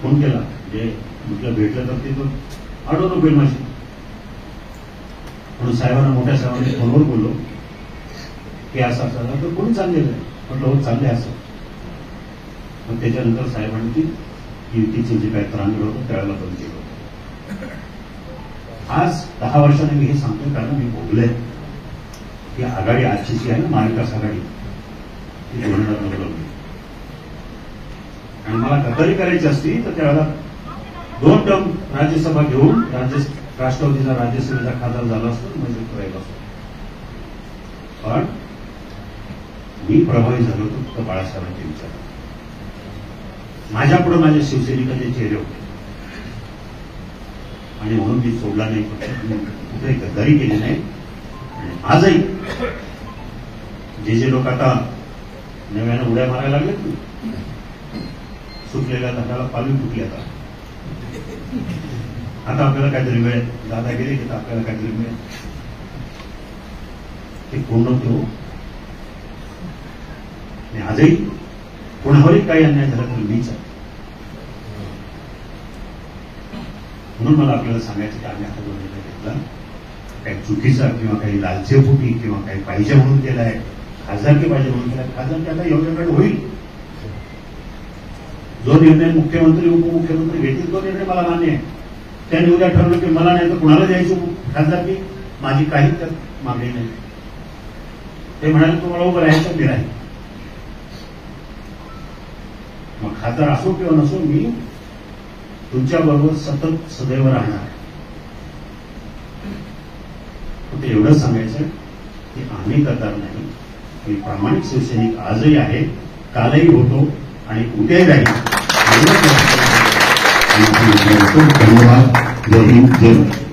फोन केला, म्हणजे म्हटलं भेटलं तर ते अडवणूक होईल माझी. म्हणून साहेबांना, मोठ्या साहेबांनी फोनवर बोललो की असं असं, तर कोणी चाललेलं आहे? म्हटलं हो चाललंय असं. मग त्याच्यानंतर साहेबांनी ती युतीचं जे काही त्रांगड होतं त्यावेळेला बंद केलं होतं. आज 10 वर्षांनी मी हे सांगतोय कारण मी भोगलंय की आघाडी आजची जी आहे ना, महाविकास आघाडी, ती 2009 होती. आणि मला गद्दारी करायची असती तर त्यावेळेला 2 टर्म राज्यसभा घेऊन राष्ट्रवादीचा राज्यसभेचा खासदार झाला असतो, म्हणजे राहिला असतो. पण मी प्रभावी झालो होतो फक्त बाळासाहेबांचे विचार. माझ्यापुढे माझे शिवसैनिकांचे चेहरे होते आणि म्हणून मी सोडला नाही, कुठे गद्दारी केली नाही. आणि आजही जे लोक आता नव्यानं उड्या मारायला लागलेत, सुटलेल्या धडाला पालवी फुटली. आता आपल्याला काहीतरी मिळेल, दादा गेले की आपल्याला काहीतरी मिळेल, ते पूर्ण ठेवू. आणि आजही कोणावरही काही अन्याय झाला तर मीच आहे. म्हणून मला आपल्याला सांगायचं की आम्ही आता जो निर्णय घेतला, काही चुकीचा किंवा काही लालचेपोटी किंवा काही पाहिजे म्हणून केलाय, खासदारकी पाहिजे म्हणून केलाय, खासदारकी आता योग्यकडे होईल. जो निर्णय मुख्यमंत्री उपमुख्यमंत्री घेतील तो निर्णय मला मान्य आहे. त्यांनी उद्या ठरवलं की मला नाही तर कुणाला द्यायची खासदारकी, माझी काही त्यात मागणी नाही. ते म्हणाले तुम्हाला उभं राहायचं मी राहील. मग खासदार असो किंवा नसो मी तुमच्याबरोबर सतत सदैव राहणार. फक्त एवढंच सांगायचं की आम्ही कतार नाही, मी प्रामाणिक शिवसैनिक आजही आहे, कालही होतो आणि उद्याही राहील. धन्यवाद. जय हिंद, जय भारत.